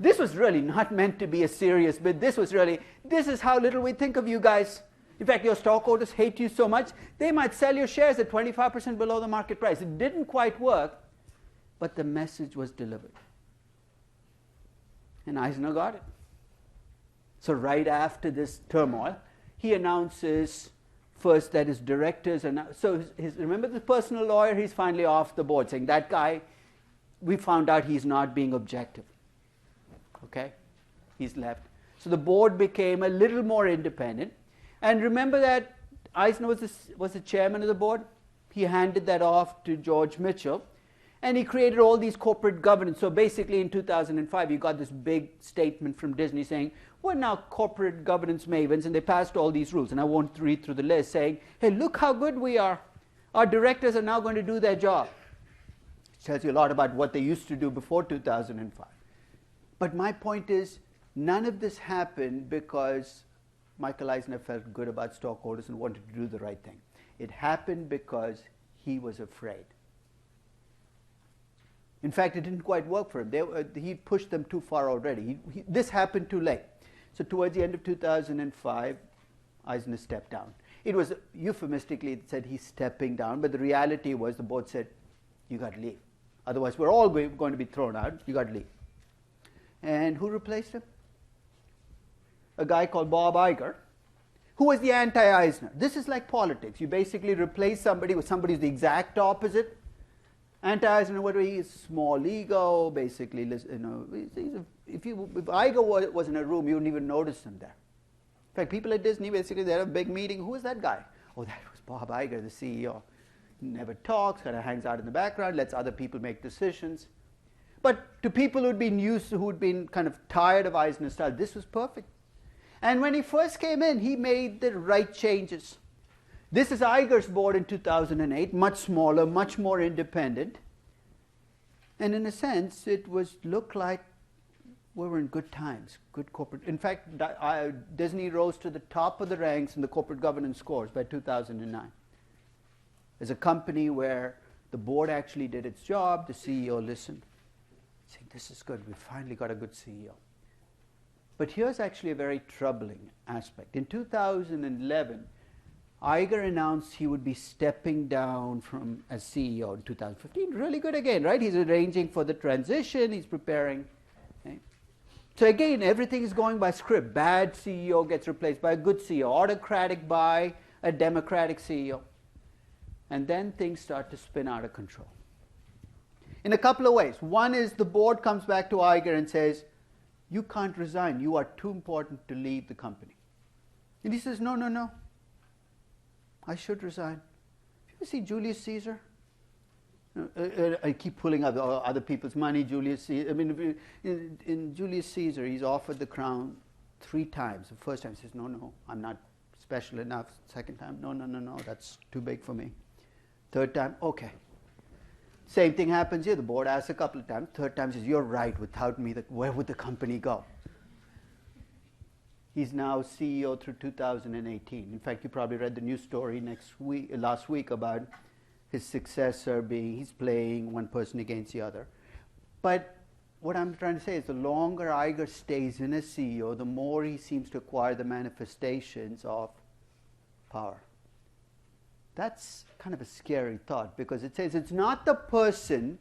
This was really not meant to be a serious bit. This is how little we think of you guys. In fact, your stockholders hate you so much, they might sell your shares at 25% below the market price. It didn't quite work, but the message was delivered. And Eisner got it. So right after this turmoil, he announces first that his directors are now, so remember the personal lawyer, he's finally off the board, saying that guy, we found out he's not being objective. Okay? He's left. So the board became a little more independent. And remember that Eisner was the chairman of the board? He handed that off to George Mitchell. And he created all these corporate governance. So basically in 2005, you got this big statement from Disney saying, we're now corporate governance mavens, and they passed all these rules. And I won't read through the list, saying, hey, look how good we are. Our directors are now going to do their job. It tells you a lot about what they used to do before 2005. But my point is, none of this happened because Michael Eisner felt good about stockholders and wanted to do the right thing. It happened because he was afraid. In fact, it didn't quite work for him. He pushed them too far already. This happened too late. So towards the end of 2005, Eisner stepped down. It was euphemistically, it said he's stepping down, but the reality was the board said, you got to leave. Otherwise, we're all going to be thrown out. You got to leave. And who replaced him? A guy called Bob Iger, who was the anti-Eisner. This is like politics. You basically replace somebody with somebody who's the exact opposite. Anti-Eisner, what he is, small ego, basically. If Iger was in a room, you wouldn't even notice him there. In fact, people at Disney, basically, they had a big meeting. Who is that guy? Oh, that was Bob Iger, the CEO. He never talks, kind of hangs out in the background, lets other people make decisions. But to people who'd been kind of tired of Eisner's style, this was perfect. And when he first came in, he made the right changes. This is Iger's board in 2008, much smaller, much more independent. And in a sense, it looked like we were in good times, good corporate. In fact, Disney rose to the top of the ranks in the corporate governance scores by 2009. As a company where the board actually did its job, the CEO listened, saying, this is good, we finally got a good CEO. But here's actually a very troubling aspect. In 2011, Iger announced he would be stepping down as CEO in 2015. Really good again, right? He's arranging for the transition. He's preparing. Okay? So again, everything is going by script. Bad CEO gets replaced by a good CEO. Autocratic by a democratic CEO. And then things start to spin out of control. In a couple of ways. One is the board comes back to Iger and says, you can't resign. You are too important to leave the company. And he says, no, no, no. I should resign. You ever see Julius Caesar? I keep pulling up other people's money. Julius Caesar. I mean, in Julius Caesar, he's offered the crown 3 times. The first time he says, no, no, I'm not special enough. Second time, no, no, no, no, that's too big for me. Third time, okay. Same thing happens here. The board asks a couple of times. Third time says, you're right. Without me, where would the company go? He's now CEO through 2018. In fact, you probably read the news story last week about his successor he's playing one person against the other. But what I'm trying to say is the longer Iger stays in as CEO, the more he seems to acquire the manifestations of power. That's kind of a scary thought because it says it's not the person,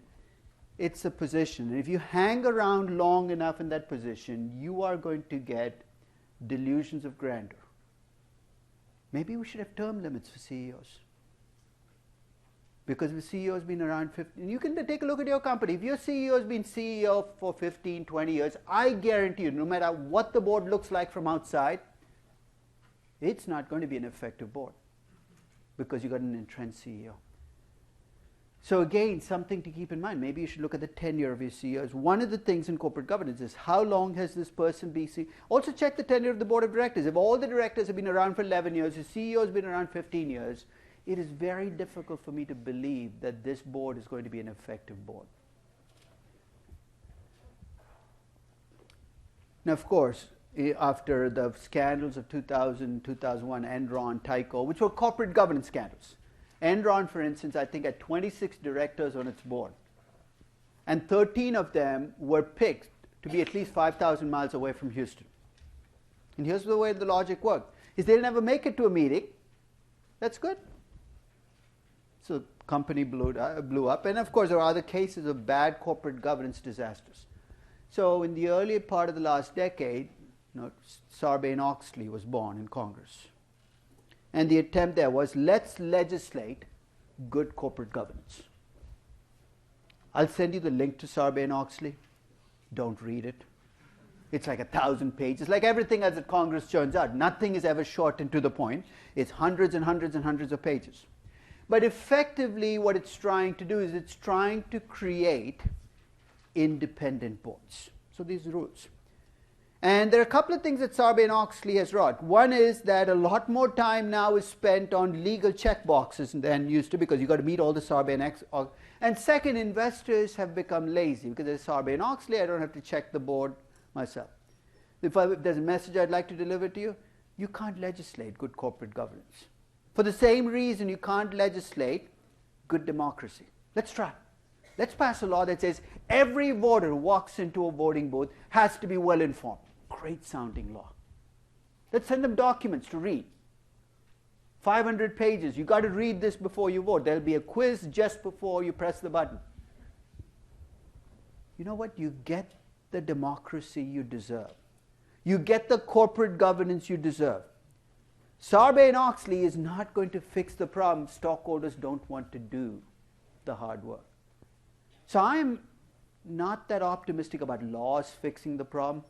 it's a position. And if you hang around long enough in that position, you are going to get delusions of grandeur. Maybe we should have term limits for CEOs. Because the CEO has been around 15, you can take a look at your company. If your CEO has been CEO for 15, 20 years, I guarantee you, no matter what the board looks like from outside, it's not going to be an effective board because you've got an entrenched CEO. So again, something to keep in mind. Maybe you should look at the tenure of your CEOs. One of the things in corporate governance is how long has this person been CEO? Also check the tenure of the board of directors. If all the directors have been around for 11 years, the CEO has been around 15 years, it is very difficult for me to believe that this board is going to be an effective board. Now, of course, after the scandals of 2000, 2001, Enron, Tyco, which were corporate governance scandals. Enron, for instance, I think had 26 directors on its board. And 13 of them were picked to be at least 5,000 miles away from Houston. And here's the way the logic worked, is they'll never make it to a meeting. That's good. So company blew up. And of course, there are other cases of bad corporate governance disasters. So in the earlier part of the last decade, Sarbanes-Oxley was born in Congress. And the attempt there was, let's legislate good corporate governance. I'll send you the link to Sarbanes-Oxley. Don't read it. It's like 1,000 pages. Like everything else that Congress churns out, nothing is ever short and to the point. It's hundreds and hundreds and hundreds of pages. But effectively, what it's trying to do is it's trying to create independent boards. So these rules. And there are a couple of things that Sarbanes-Oxley has wrought. One is that a lot more time now is spent on legal checkboxes than used to, because you've got to meet all the Sarbanes-Oxley. And second, investors have become lazy because there's Sarbanes-Oxley. I don't have to check the board myself. If there's a message I'd like to deliver to you, you can't legislate good corporate governance. For the same reason you can't legislate good democracy. Let's try. Let's pass a law that says every voter who walks into a voting booth has to be well informed. Great sounding law. Let's send them documents to read. 500 pages. You got to read this before you vote. There'll be a quiz just before you press the button. You know what? You get the democracy you deserve. You get the corporate governance you deserve. Sarbanes-Oxley is not going to fix the problem. Stockholders don't want to do the hard work. So I'm not that optimistic about laws fixing the problem,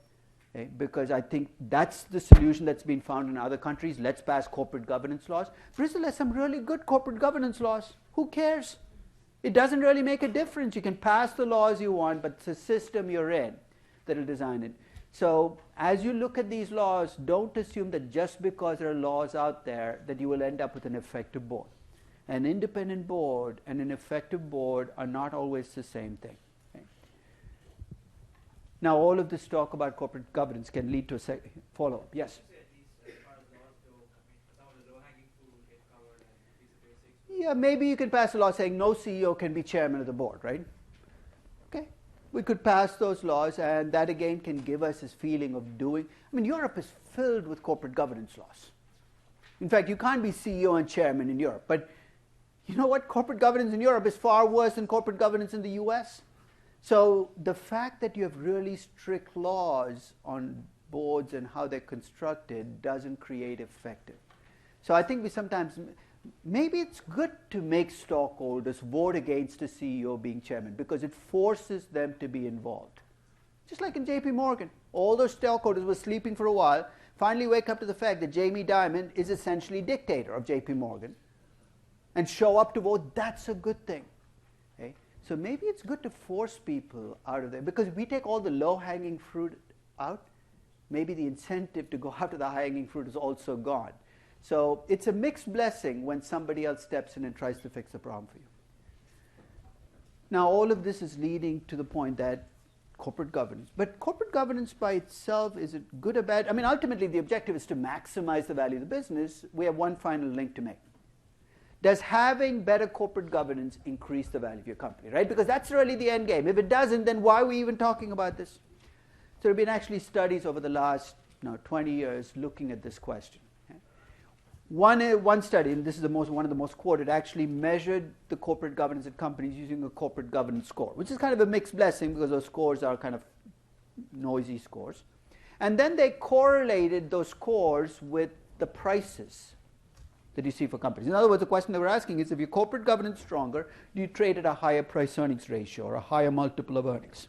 because I think that's the solution that's been found in other countries. Let's pass corporate governance laws. Brazil has some really good corporate governance laws. Who cares? It doesn't really make a difference. You can pass the laws you want, but it's the system you're in that will design it. So as you look at these laws, don't assume that just because there are laws out there that you will end up with an effective board. An independent board and an effective board are not always the same thing. Okay? Now, all of this talk about corporate governance can lead to a follow-up. Yes? Yeah, maybe you can pass a law saying no CEO can be chairman of the board, right? Okay. We could pass those laws, and that again can give us this feeling of doing. I mean, Europe is filled with corporate governance laws. In fact, you can't be CEO and chairman in Europe. But you know what? Corporate governance in Europe is far worse than corporate governance in the US. So the fact that you have really strict laws on boards and how they're constructed doesn't create effective. So I think we sometimes, maybe it's good to make stockholders vote against a CEO being chairman, because it forces them to be involved. Just like in JP Morgan, all those stockholders were sleeping for a while, finally wake up to the fact that Jamie Dimon is essentially dictator of JP Morgan and show up to vote. That's a good thing. Okay? So maybe it's good to force people out of there, because if we take all the low-hanging fruit out, maybe the incentive to go after the high-hanging fruit is also gone. So it's a mixed blessing when somebody else steps in and tries to fix the problem for you. Now, all of this is leading to the point that corporate governance. But corporate governance by itself, is it good or bad? I mean, ultimately, the objective is to maximize the value of the business. We have one final link to make. Does having better corporate governance increase the value of your company, right? Because that's really the end game. If it doesn't, then why are we even talking about this? So there have been actually studies over the last 20 years looking at this question. One study, and this is one of the most quoted, actually measured the corporate governance at companies using a corporate governance score, which is kind of a mixed blessing because those scores are kind of noisy scores. And then they correlated those scores with the prices that you see for companies. In other words, the question they were asking is, if your corporate governance is stronger, do you trade at a higher price-earnings ratio or a higher multiple of earnings?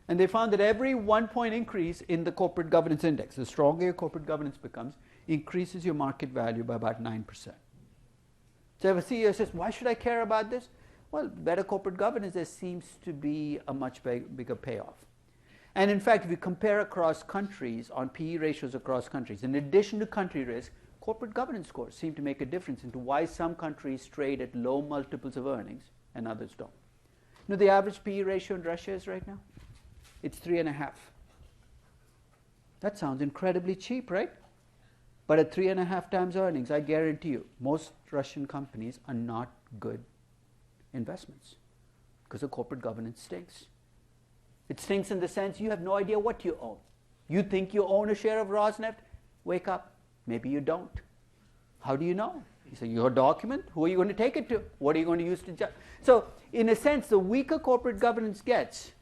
And they found that every 1 point increase in the corporate governance index, the stronger your corporate governance becomes, increases your market value by about 9%. So if a CEO says, why should I care about this? Well, better corporate governance, there seems to be a much bigger payoff. And in fact, if you compare across countries on PE ratios across countries, in addition to country risk, corporate governance scores seem to make a difference into why some countries trade at low multiples of earnings and others don't. You know the average PE ratio in Russia is right now? It's 3.5. That sounds incredibly cheap, right? But at 3.5 times earnings, I guarantee you, most Russian companies are not good investments because the corporate governance stinks. It stinks in the sense you have no idea what you own. You think you own a share of Rosneft? Wake up. Maybe you don't. How do you know? You say, your document? Who are you going to take it to? What are you going to use to judge? So, in a sense, the weaker corporate governance gets,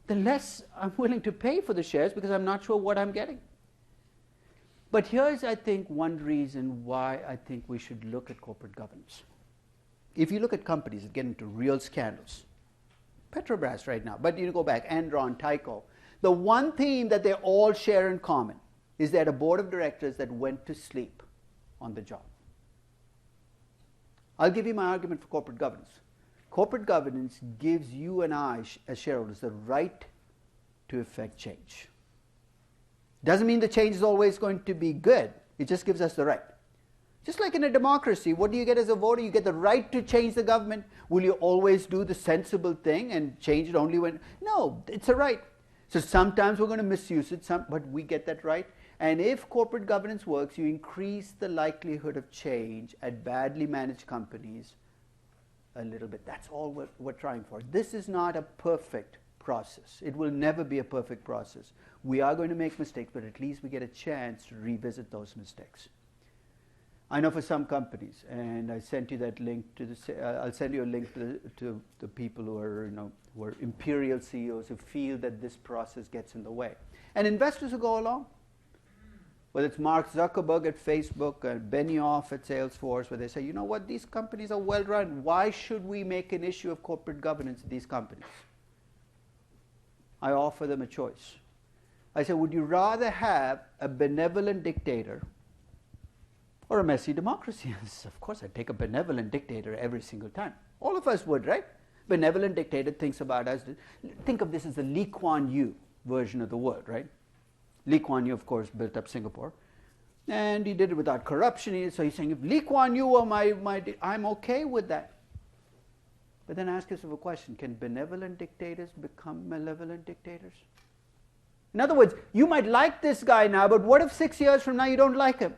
the less I'm willing to pay for the shares because I'm not sure what I'm getting. But here's, I think, one reason why I think we should look at corporate governance. If you look at companies that get into real scandals, Petrobras right now, but you go back, Enron, Tyco, the one theme that they all share in common is they had a board of directors that went to sleep on the job. I'll give you my argument for corporate governance. Corporate governance gives you and I, as shareholders, the right to effect change. Doesn't mean the change is always going to be good. It just gives us the right. Just like in a democracy, what do you get as a voter? You get the right to change the government. Will you always do the sensible thing and change it only when? No, it's a right. So sometimes we're going to misuse it, but we get that right. And if corporate governance works, you increase the likelihood of change at badly managed companies a little bit. That's all we're trying for. This is not a perfect process. It will never be a perfect process. We are going to make mistakes, but at least we get a chance to revisit those mistakes. I know for some companies, and I sent you that link to the. I'll send you a link to the people who are, who are imperial CEOs who feel that this process gets in the way, and investors who go along. Whether it's Mark Zuckerberg at Facebook or Benioff at Salesforce, where they say, you know what, these companies are well run. Why should we make an issue of corporate governance in these companies? I offer them a choice. I say, would you rather have a benevolent dictator or a messy democracy? Of course, I'd take a benevolent dictator every single time. All of us would, right? Benevolent dictator thinks about us. Think of this as the Lee Kuan Yew version of the world, right? Lee Kuan Yew, of course, built up Singapore. And he did it without corruption. So he's saying, if Lee Kuan Yew were I'm okay with that. But then ask yourself a question. Can benevolent dictators become malevolent dictators? In other words, you might like this guy now, but what if 6 years from now you don't like him?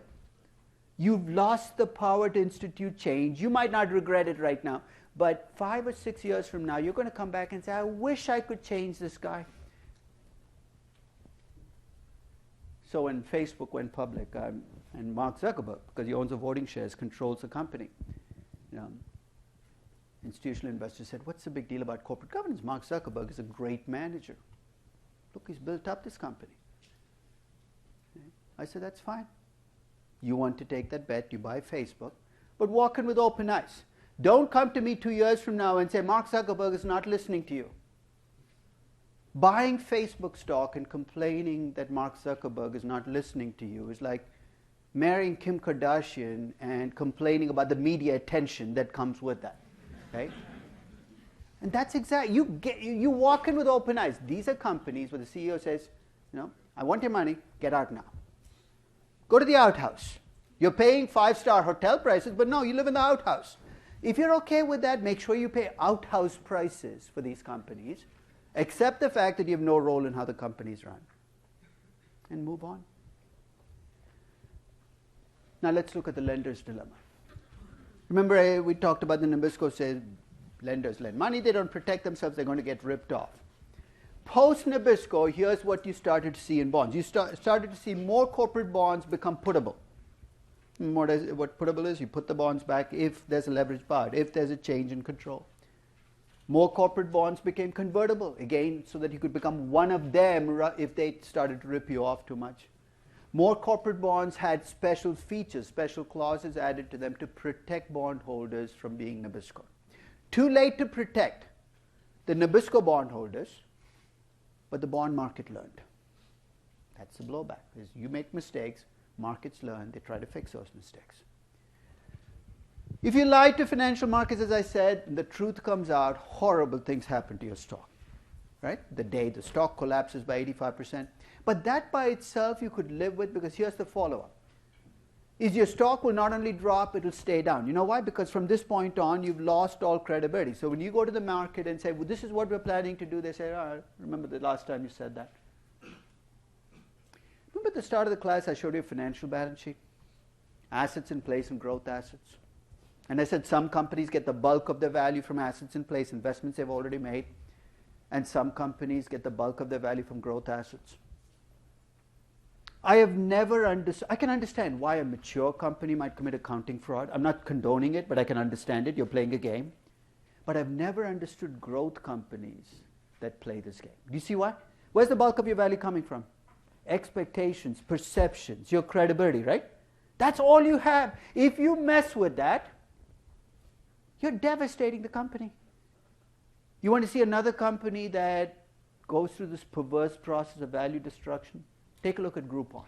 You've lost the power to institute change. You might not regret it right now, but 5 or 6 years from now, you're going to come back and say, I wish I could change this guy. So when Facebook went public, and Mark Zuckerberg, because he owns the voting shares, controls the company, institutional investors said, what's the big deal about corporate governance? Mark Zuckerberg is a great manager. Look, he's built up this company. Okay. I said, that's fine. You want to take that bet, you buy Facebook, but walk in with open eyes. Don't come to me 2 years from now and say, Mark Zuckerberg is not listening to you. Buying Facebook stock and complaining that Mark Zuckerberg is not listening to you is like marrying Kim Kardashian and complaining about the media attention that comes with that. Okay? And that's exactly, you walk in with open eyes. These are companies where the CEO says, I want your money, get out now. Go to the outhouse. You're paying 5-star hotel prices, but no, you live in the outhouse. If you're okay with that, make sure you pay outhouse prices for these companies. Accept the fact that you have no role in how the companies run. And move on. Now let's look at the lender's dilemma. Remember, we talked about the Nabisco says lenders lend money, they don't protect themselves, they're going to get ripped off. Post-Nabisco, here's what you started to see in bonds. You started to see more corporate bonds become puttable. What puttable is, you put the bonds back if there's a leverage part, if there's a change in control. More corporate bonds became convertible, again, so that you could become one of them if they started to rip you off too much. More corporate bonds had special features, special clauses added to them to protect bondholders from being Nabisco. Too late to protect the Nabisco bondholders, but the bond market learned. That's the blowback. Is you make mistakes, markets learn, they try to fix those mistakes. If you lie to financial markets, as I said, the truth comes out, horrible things happen to your stock. Right? The day the stock collapses by 85%. But that by itself you could live with, because here's the follow-up. Is your stock will not only drop, it will stay down. You know why? Because from this point on, you've lost all credibility. So when you go to the market and say, well, this is what we're planning to do, they say, oh, remember the last time you said that. Remember at the start of the class, I showed you a financial balance sheet? Assets in place and growth assets. And I said some companies get the bulk of their value from assets in place, investments they've already made. and some companies get the bulk of their value from growth assets. I have never understood, I can understand why a mature company might commit accounting fraud. I'm not condoning it, but I can understand it. You're playing a game. But I've never understood growth companies that play this game. Do you see why? Where's the bulk of your value coming from? Expectations, perceptions, your credibility, right? That's all you have. If you mess with that, you're devastating the company. You want to see another company that goes through this perverse process of value destruction? Take a look at Groupon.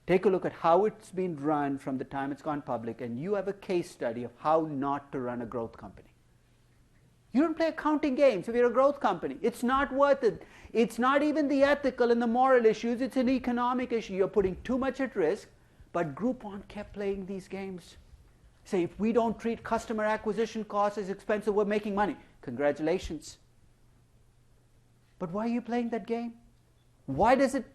Take a look at how it's been run from the time it's gone public, and you have a case study of how not to run a growth company. You don't play accounting games if you're a growth company. It's not worth it. It's not even the ethical and the moral issues. It's an economic issue. You're putting too much at risk. But Groupon kept playing these games. Say, if we don't treat customer acquisition costs as expensive, we're making money. Congratulations. But why are you playing that game? Why does it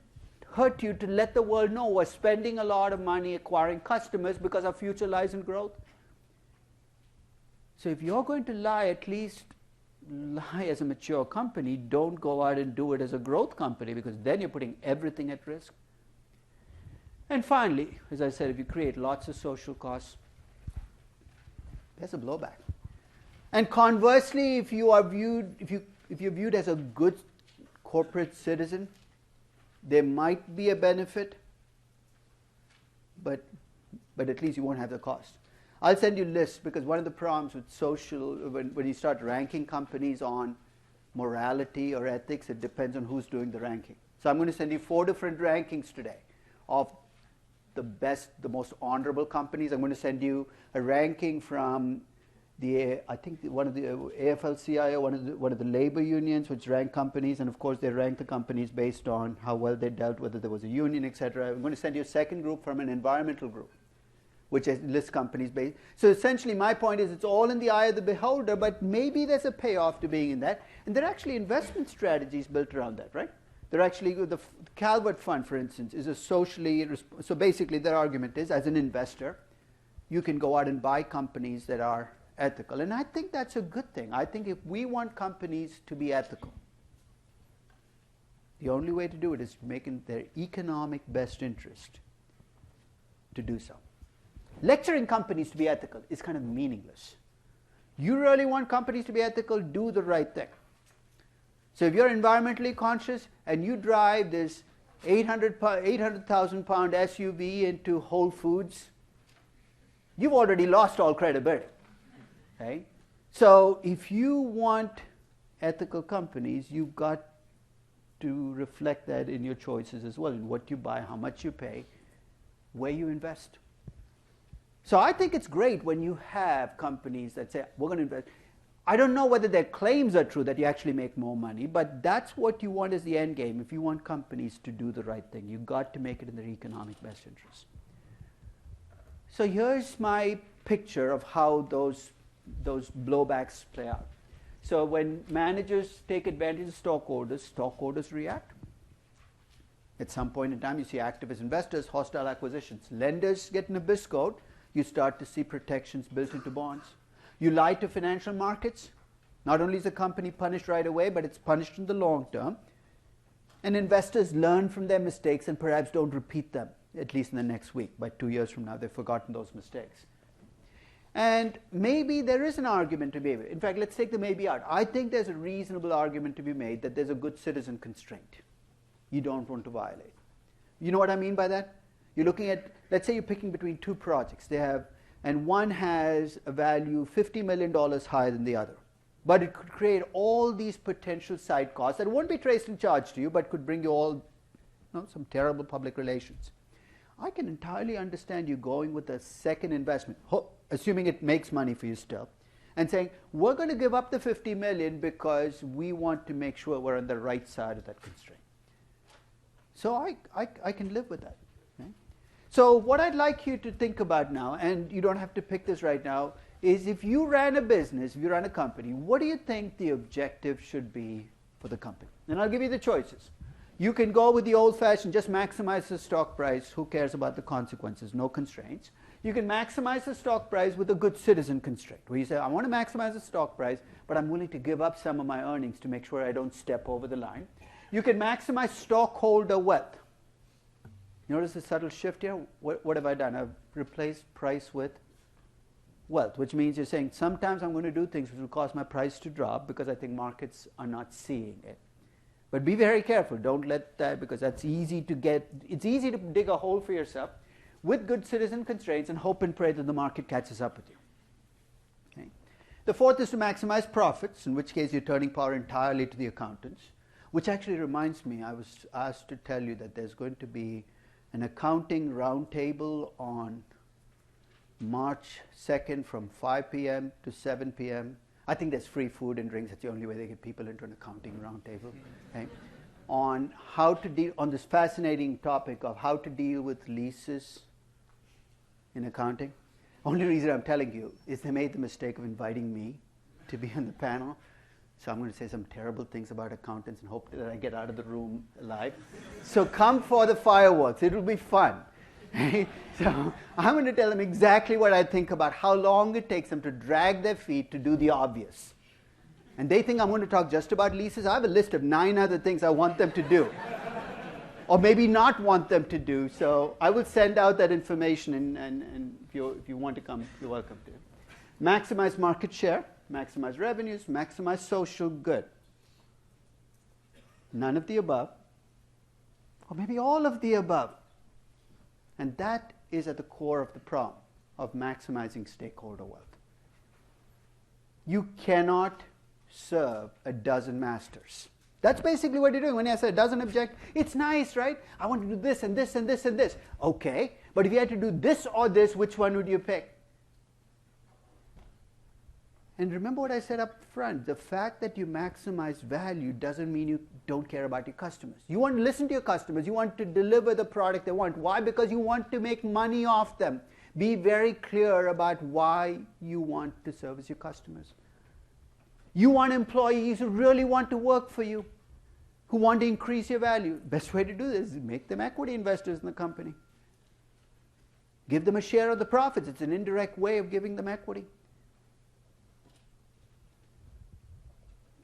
hurt you to let the world know we're spending a lot of money acquiring customers because our future lies in growth? So if you're going to lie, at least lie as a mature company. Don't go out and do it as a growth company, because then you're putting everything at risk. And finally, as I said, if you create lots of social costs, there's a blowback. And conversely, if you're viewed as a good corporate citizen, there might be a benefit, but at least you won't have the cost. I'll send you lists, because one of the problems with social, when you start ranking companies on morality or ethics, it depends on who's doing the ranking. So I'm going to send you 4 different rankings today of the best, the most honorable companies. I'm going to send you a ranking from I think one of the AFL-CIO, one of the labor unions, which rank companies, and of course they rank the companies based on how well they dealt, whether there was a union, etc. I'm going to send you a second group from an environmental group, which lists companies based. So essentially my point is, it's all in the eye of the beholder, but maybe there's a payoff to being in that. And there are actually investment strategies built around that, right? They're actually, the Calvert Fund, for instance, is a socially, so basically their argument is, as an investor, you can go out and buy companies that are ethical. And I think that's a good thing. I think if we want companies to be ethical, the only way to do it is to make in their economic best interest to do so. Lecturing companies to be ethical is kind of meaningless. You really want companies to be ethical, do the right thing. So if you're environmentally conscious and you drive this 800,000 pound SUV into Whole Foods, you've already lost all credibility. Okay? So if you want ethical companies, you've got to reflect that in your choices as well, in what you buy, how much you pay, where you invest. So I think it's great when you have companies that say, we're going to invest. I don't know whether their claims are true that you actually make more money, but that's what you want as the end game. If you want companies to do the right thing, you've got to make it in their economic best interest. So here's my picture of how those blowbacks play out. So when managers take advantage of stockholders react. At some point in time, you see activist investors, hostile acquisitions. Lenders get Nabiscoed. You start to see protections built into bonds. You lie to financial markets. Not only is the company punished right away, but it's punished in the long term. And investors learn from their mistakes and perhaps don't repeat them, at least in the next week. By 2 years from now, they've forgotten those mistakes. And maybe there is an argument to be made. In fact, let's take the maybe out. I think there's a reasonable argument to be made that there's a good citizen constraint you don't want to violate. You know what I mean by that? You're looking at, let's say you're picking between 2 projects. And one has a value $50 million higher than the other. But it could create all these potential side costs that won't be traced and charged to you, but could bring you all some terrible public relations. I can entirely understand you going with a second investment, assuming it makes money for you still, and saying, we're going to give up the $50 million because we want to make sure we're on the right side of that constraint. So I can live with that. Okay? So what I'd like you to think about now, and you don't have to pick this right now, is if you ran a business, if you ran a company, what do you think the objective should be for the company? And I'll give you the choices. You can go with the old-fashioned, just maximize the stock price. Who cares about the consequences? No constraints. You can maximize the stock price with a good citizen constraint, where you say, I want to maximize the stock price, but I'm willing to give up some of my earnings to make sure I don't step over the line. You can maximize stockholder wealth. Notice the subtle shift here? What have I done? I've replaced price with wealth, which means you're saying sometimes I'm going to do things which will cause my price to drop because I think markets are not seeing it. But be very careful. Don't let that, because that's easy to get. It's easy to dig a hole for yourself with good citizen constraints and hope and pray that the market catches up with you. Okay. The fourth is to maximize profits, in which case you're turning power entirely to the accountants, which actually reminds me, I was asked to tell you that there's going to be an accounting roundtable on March 2nd from 5 p.m. to 7 p.m. I think there's free food and drinks. That's the only way they get people into an accounting roundtable. Okay. On how to deal, on this fascinating topic of how to deal with leases in accounting. Only reason I'm telling you is they made the mistake of inviting me to be on the panel. So I'm going to say some terrible things about accountants and hope that I get out of the room alive. So come for the fireworks. It will be fun. So I'm going to tell them exactly what I think about how long it takes them to drag their feet to do the obvious. And they think I'm going to talk just about leases. I have a list of 9 other things I want them to do. Or maybe not want them to do. So I will send out that information, and if you want to come, you're welcome to. Maximize market share, maximize revenues, maximize social good. None of the above, or maybe all of the above. And that is at the core of the problem of maximizing stakeholder wealth. You cannot serve a dozen masters. That's basically what you're doing. When I say doesn't object, it's nice, right? I want to do this and this and this and this. Okay, but if you had to do this or this, which one would you pick? And remember what I said up front. The fact that you maximize value doesn't mean you don't care about your customers. You want to listen to your customers. You want to deliver the product they want. Why? Because you want to make money off them. Be very clear about why you want to service your customers. You want employees who really want to work for you, who want to increase your value. Best way to do this is make them equity investors in the company. Give them a share of the profits. It's an indirect way of giving them equity.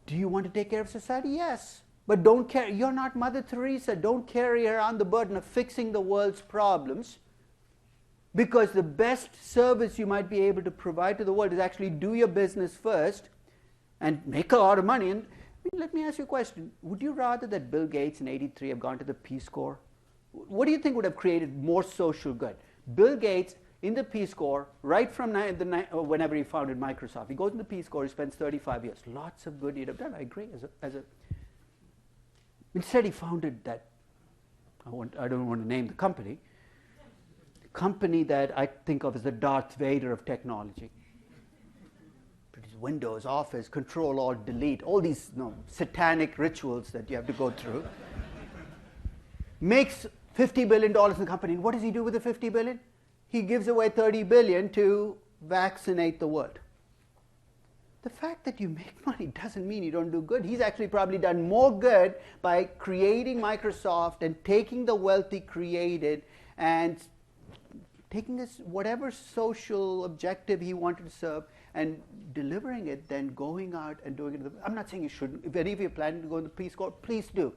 Do you want to take care of society? Yes. But don't carry, you're not Mother Teresa. Don't carry around the burden of fixing the world's problems, because the best service you might be able to provide to the world is actually do your business first and make a lot of money. And let me ask you a question. Would you rather that Bill Gates in '83 have gone to the Peace Corps? What do you think would have created more social good? Bill Gates in the Peace Corps, right from whenever he founded Microsoft. He goes in the Peace Corps, he spends 35 years. Lots of good he'd have done, I agree. Instead he founded that, I don't want to name the company that I think of as the Darth Vader of technology. Windows, Office, Control, Alt, Delete, all these satanic rituals that you have to go through. Makes $50 billion in the company. And what does he do with the $50 billion? He gives away $30 billion to vaccinate the world. The fact that you make money doesn't mean you don't do good. He's actually probably done more good by creating Microsoft and taking the wealth he created and taking this whatever social objective he wanted to serve and delivering it, then going out and doing it. I'm not saying you shouldn't. If any of you are planning to go in the Peace Corps, please do.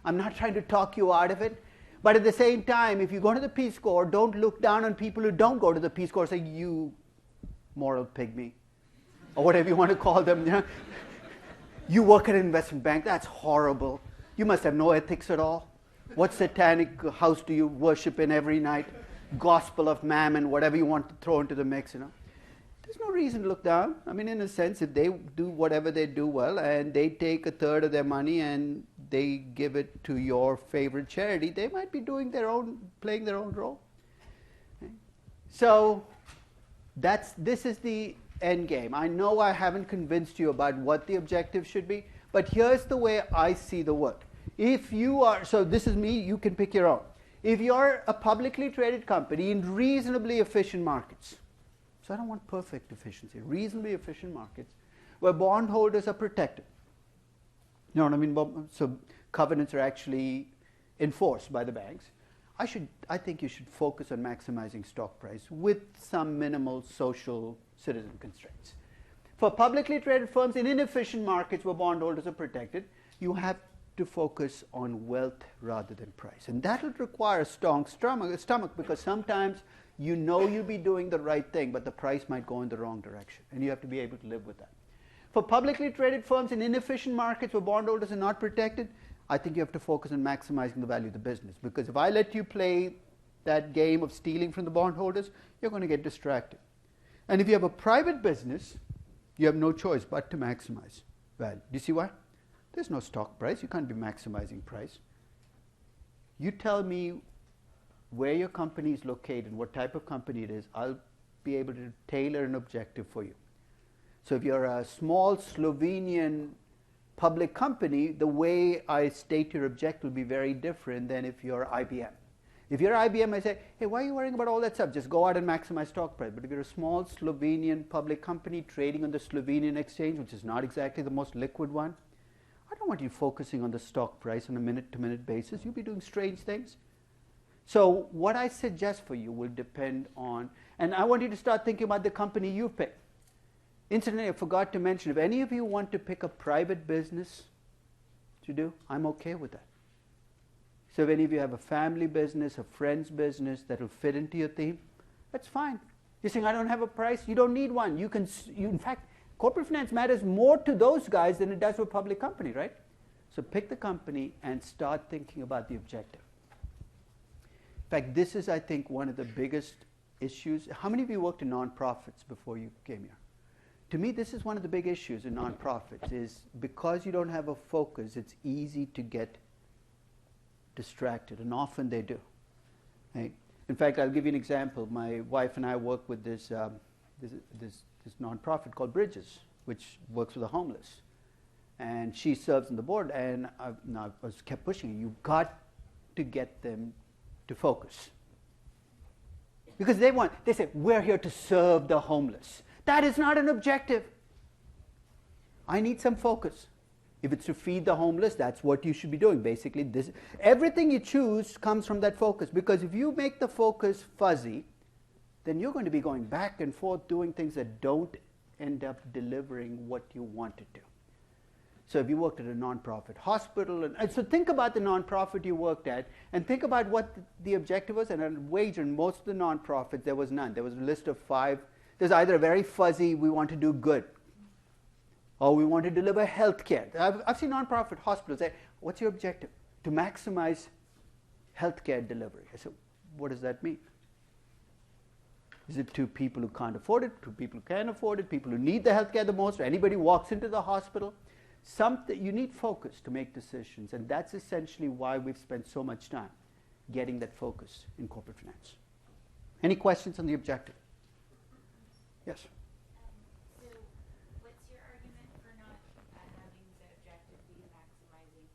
I'm not trying to talk you out of it. But at the same time, if you go to the Peace Corps, don't look down on people who don't go to the Peace Corps, say, you moral pygmy, or whatever you want to call them. You know? You work at an investment bank, that's horrible. You must have no ethics at all. What satanic house do you worship in every night? Gospel of Mammon, whatever you want to throw into the mix, you know. There's no reason to look down. I mean, in a sense, if they do whatever they do well and they take a third of their money and they give it to your favorite charity, they might be doing playing their own role. Okay. So this is the end game. I know I haven't convinced you about what the objective should be, but here's the way I see the work. If you are, so this is me, you can pick your own. If you're a publicly traded company in reasonably efficient markets, so I don't want perfect efficiency, reasonably efficient markets where bondholders are protected. You know what I mean? So covenants are actually enforced by the banks. I think you should focus on maximizing stock price with some minimal social citizen constraints. For publicly traded firms in inefficient markets where bondholders are protected, you have to focus on wealth rather than price. And that will require a strong stomach because sometimes you know you'll be doing the right thing, but the price might go in the wrong direction. And you have to be able to live with that. For publicly traded firms in inefficient markets where bondholders are not protected, I think you have to focus on maximizing the value of the business. Because if I let you play that game of stealing from the bondholders, you're going to get distracted. And if you have a private business, you have no choice but to maximize value. Do you see why? There's no stock price. You can't be maximizing price. You tell me where your company is located, what type of company it is, I'll be able to tailor an objective for you. So if you're a small Slovenian public company, the way I state your objective will be very different than if you're IBM. If you're IBM, I say, hey, why are you worrying about all that stuff? Just go out and maximize stock price. But if you're a small Slovenian public company trading on the Slovenian exchange, which is not exactly the most liquid one, I don't want you focusing on the stock price on a minute-to-minute basis. You'll be doing strange things. So what I suggest for you will depend on, and I want you to start thinking about the company you pick. Incidentally, I forgot to mention, if any of you want to pick a private business to do, I'm okay with that. So if any of you have a family business, a friend's business that will fit into your theme, that's fine. You're saying, I don't have a price? You don't need one. In fact, corporate finance matters more to those guys than it does to a public company, right? So pick the company and start thinking about the objective. In fact, this is, I think, one of the biggest issues. How many of you worked in nonprofits before you came here? To me, this is one of the big issues in nonprofits, is because you don't have a focus, it's easy to get distracted, and often they do. Right? In fact, I'll give you an example. My wife and I work with this nonprofit called Bridges, which works with the homeless. And she serves on the board, and I was kept pushing her. You've got to get them to focus. Because they say, we're here to serve the homeless. That is not an objective. I need some focus. If it's to feed the homeless, that's what you should be doing. Basically, everything you choose comes from that focus. Because if you make the focus fuzzy, then you're going to be going back and forth doing things that don't end up delivering what you want it to. So if you worked at a nonprofit hospital, and so think about the nonprofit you worked at, and think about what the objective was, and I wager in most of the nonprofits there was none. There was a list of 5. There's either a very fuzzy, we want to do good, or we want to deliver health care. I've seen nonprofit hospitals say, what's your objective? To maximize health care delivery. I said, what does that mean? Is it to people who can't afford it, to people who can afford it, people who need the health care the most, or anybody who walks into the hospital? You need focus to make decisions, and that's essentially why we've spent so much time getting that focus in corporate finance. Any questions on the objective? Yes? So what's your argument for not having the objective be maximizing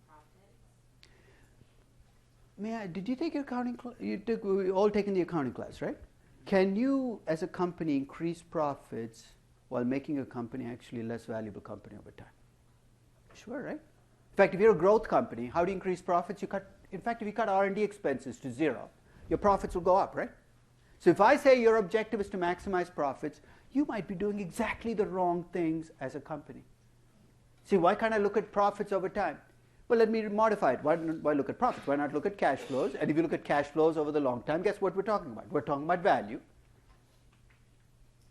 profits? Did you take your accounting class? We all taken the accounting class, right? Can you, as a company, increase profits while making a company actually a less valuable company over time? Sure, right? In fact, if you're a growth company, how do you increase profits? In fact, if you cut R&D expenses to 0, your profits will go up, right? So if I say your objective is to maximize profits, you might be doing exactly the wrong things as a company. See, why can't I look at profits over time? Well, let me modify it. Why look at profits? Why not look at cash flows? And if you look at cash flows over the long term, guess what we're talking about? We're talking about value.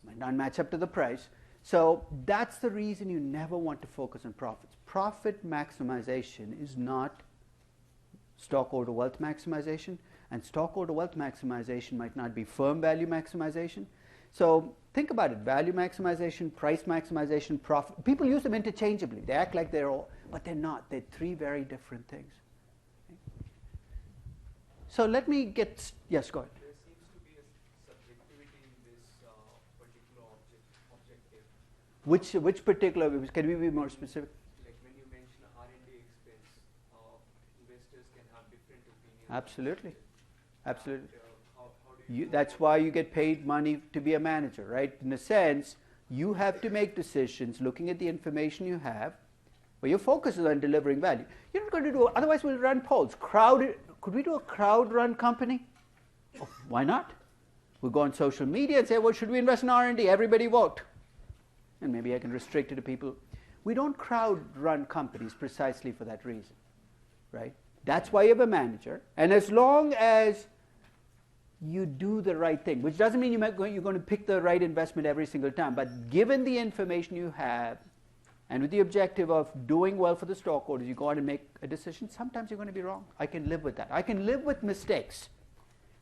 Might not match up to the price. So that's the reason you never want to focus on profits. Profit maximization is not stockholder wealth maximization, and stockholder wealth maximization might not be firm value maximization. So think about it: value maximization, price maximization, profit. People use them interchangeably. They act like they're all, but they're not. They're 3 very different things. So let me get, yes, go ahead. There seems to be a subjectivity in this particular objective. Which particular, can we be more specific? Like when you mention R&D expense, investors can have different opinions. Absolutely. Absolutely. How do you That's why you get paid money to be a manager, right? In a sense, you have to make decisions looking at the information you have, where your focus is on delivering value. You're not going to do, otherwise we'll run polls. could we do a crowd-run company? Oh, why not? We'll go on social media and say, well, should we invest in R&D? Everybody vote. And maybe I can restrict it to people. We don't crowd-run companies precisely for that reason, right? That's why you have a manager. And as long as you do the right thing, which doesn't mean you're going to pick the right investment every single time, but given the information you have, and with the objective of doing well for the stockholders, you go out and make a decision. Sometimes you're going to be wrong. I can live with that. I can live with mistakes.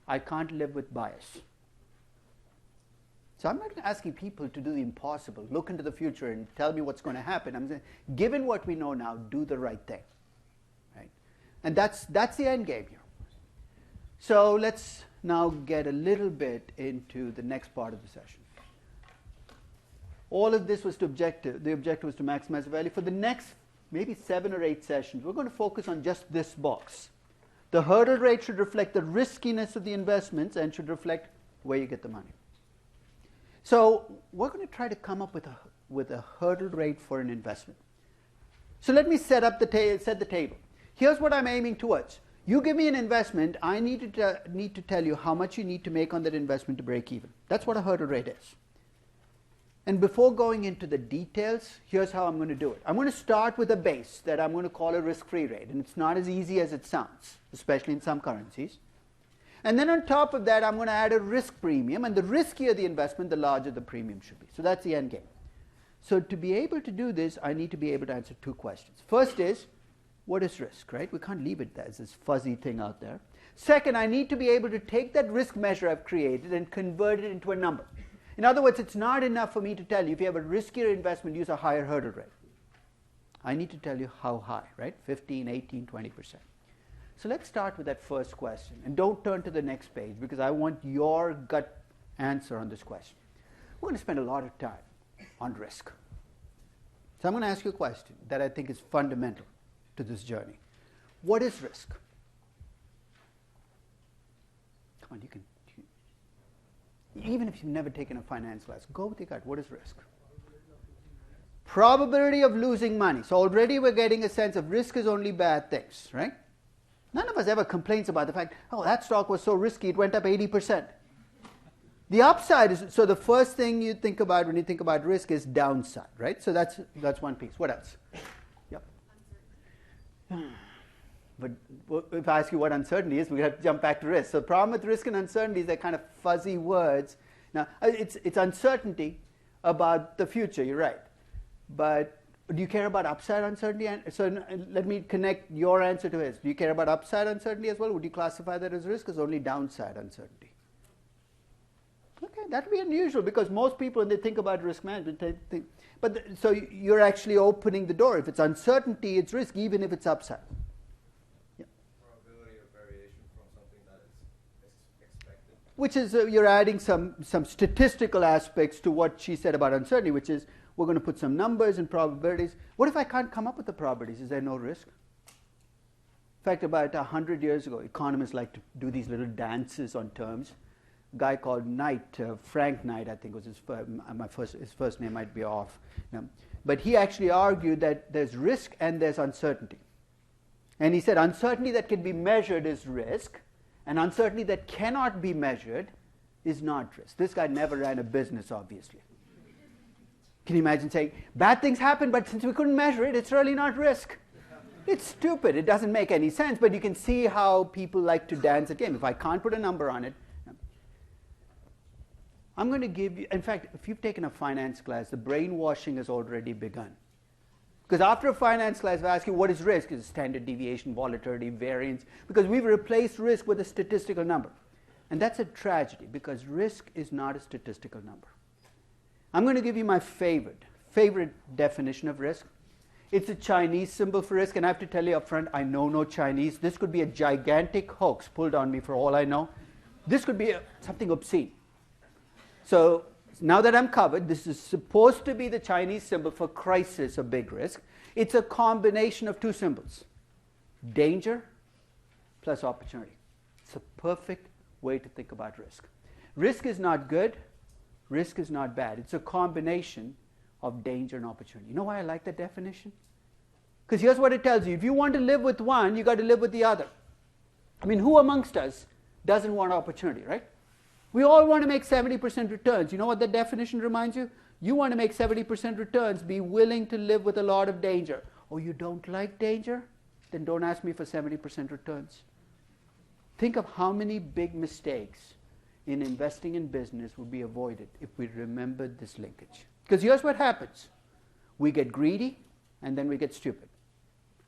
I can't live with bias. So I'm not asking people to do the impossible, look into the future and tell me what's going to happen. I'm saying, given what we know now, do the right thing. Right? And that's the end game here. So let's now get a little bit into the next part of the session. All of this was the objective was to maximize the value. For the next maybe 7 or 8 sessions, we're going to focus on just this box. The hurdle rate should reflect the riskiness of the investments and should reflect where you get the money. So we're going to try to come up with a hurdle rate for an investment. So let me set the table. Here's what I'm aiming towards. You give me an investment, I need to tell you how much you need to make on that investment to break even. That's what a hurdle rate is. And before going into the details, here's how I'm going to do it. I'm going to start with a base that I'm going to call a risk-free rate. And it's not as easy as it sounds, especially in some currencies. And then on top of that, I'm going to add a risk premium. And the riskier the investment, the larger the premium should be. So that's the end game. So to be able to do this, I need to be able to answer 2 questions. First is, what is risk, right? We can't leave it as this fuzzy thing out there. Second, I need to be able to take that risk measure I've created and convert it into a number. In other words, it's not enough for me to tell you if you have a riskier investment, use a higher hurdle rate. I need to tell you how high, right? 15, 18, 20%. So let's start with that first question. And don't turn to the next page because I want your gut answer on this question. We're going to spend a lot of time on risk. So I'm going to ask you a question that I think is fundamental to this journey. What is risk? Come on, you can. Even if you've never taken a finance class, go with your gut. What is risk? Probability of losing money. So already we're getting a sense of risk is only bad things, right? None of us ever complains about the fact, oh, that stock was so risky, it went up 80%. The upside is, so the first thing you think about when you think about risk is downside, right? So that's one piece. What else? Yep. But if I ask you what uncertainty is, we have to jump back to risk. So the problem with risk and uncertainty is they're kind of fuzzy words. Now, it's uncertainty about the future, you're right. But do you care about upside uncertainty? So let me connect your answer to his. Do you care about upside uncertainty as well? Would you classify that as risk or only downside uncertainty? Okay, that would be unusual because most people, when they think about risk management, they think, so you're actually opening the door. If it's uncertainty, it's risk, even if it's upside. Which is you're adding some statistical aspects to what she said about uncertainty, which is we're going to put some numbers and probabilities. What if I can't come up with the probabilities? Is there no risk? In fact, about 100 years ago, economists like to do these little dances on terms. A guy called Knight, Frank Knight, I think was his first name might be off. But he actually argued that there's risk and there's uncertainty. And he said uncertainty that can be measured is risk, and uncertainty that cannot be measured is not risk. This guy never ran a business, obviously. Can you imagine saying, bad things happen, but since we couldn't measure it, it's really not risk? It's stupid. It doesn't make any sense, but you can see how people like to dance a game. If I can't put a number on it, I'm going to give you, in fact, if you've taken a finance class, the brainwashing has already begun. Because after a finance class, if I ask you what is risk, it's standard deviation, volatility, variance, because we've replaced risk with a statistical number. And that's a tragedy, because risk is not a statistical number. I'm going to give you my favorite definition of risk. It's a Chinese symbol for risk, and I have to tell you up front, I know no Chinese. This could be a gigantic hoax pulled on me for all I know. This could be something obscene. So now that I'm covered, this is supposed to be the Chinese symbol for crisis or big risk. It's a combination of 2 symbols, danger plus opportunity. It's a perfect way to think about risk. Risk is not good, risk is not bad. It's a combination of danger and opportunity. You know why I like that definition? Because here's what it tells you. If you want to live with one, you've got to live with the other. I mean, who amongst us doesn't want opportunity, right? We all want to make 70% returns. You know what that definition reminds you? You want to make 70% returns, be willing to live with a lot of danger. Oh, you don't like danger? Then don't ask me for 70% returns. Think of how many big mistakes in investing in business would be avoided if we remembered this linkage. Because here's what happens. We get greedy, and then we get stupid.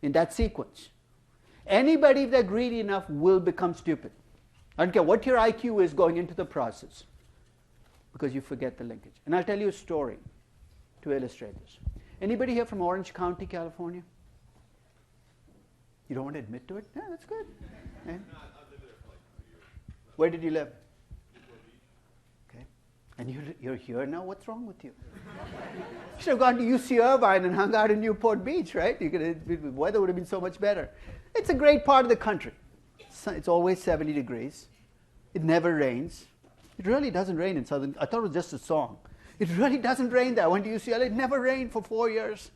In that sequence. Anybody, if they're greedy enough, will become stupid. I don't care what your IQ is going into the process, because you forget the linkage. And I'll tell you a story to illustrate this. Anybody here from Orange County, California? You don't want to admit to it? Yeah, that's good. Yeah. Where did you live? Okay. And you're here now? What's wrong with you? You should have gone to UC Irvine and hung out in Newport Beach, right? The weather would have been so much better. It's a great part of the country. It's always 70 degrees. It never rains. It really doesn't rain in Southern. I thought it was just a song. It really doesn't rain there. I went to UCLA. It never rained for 4 years.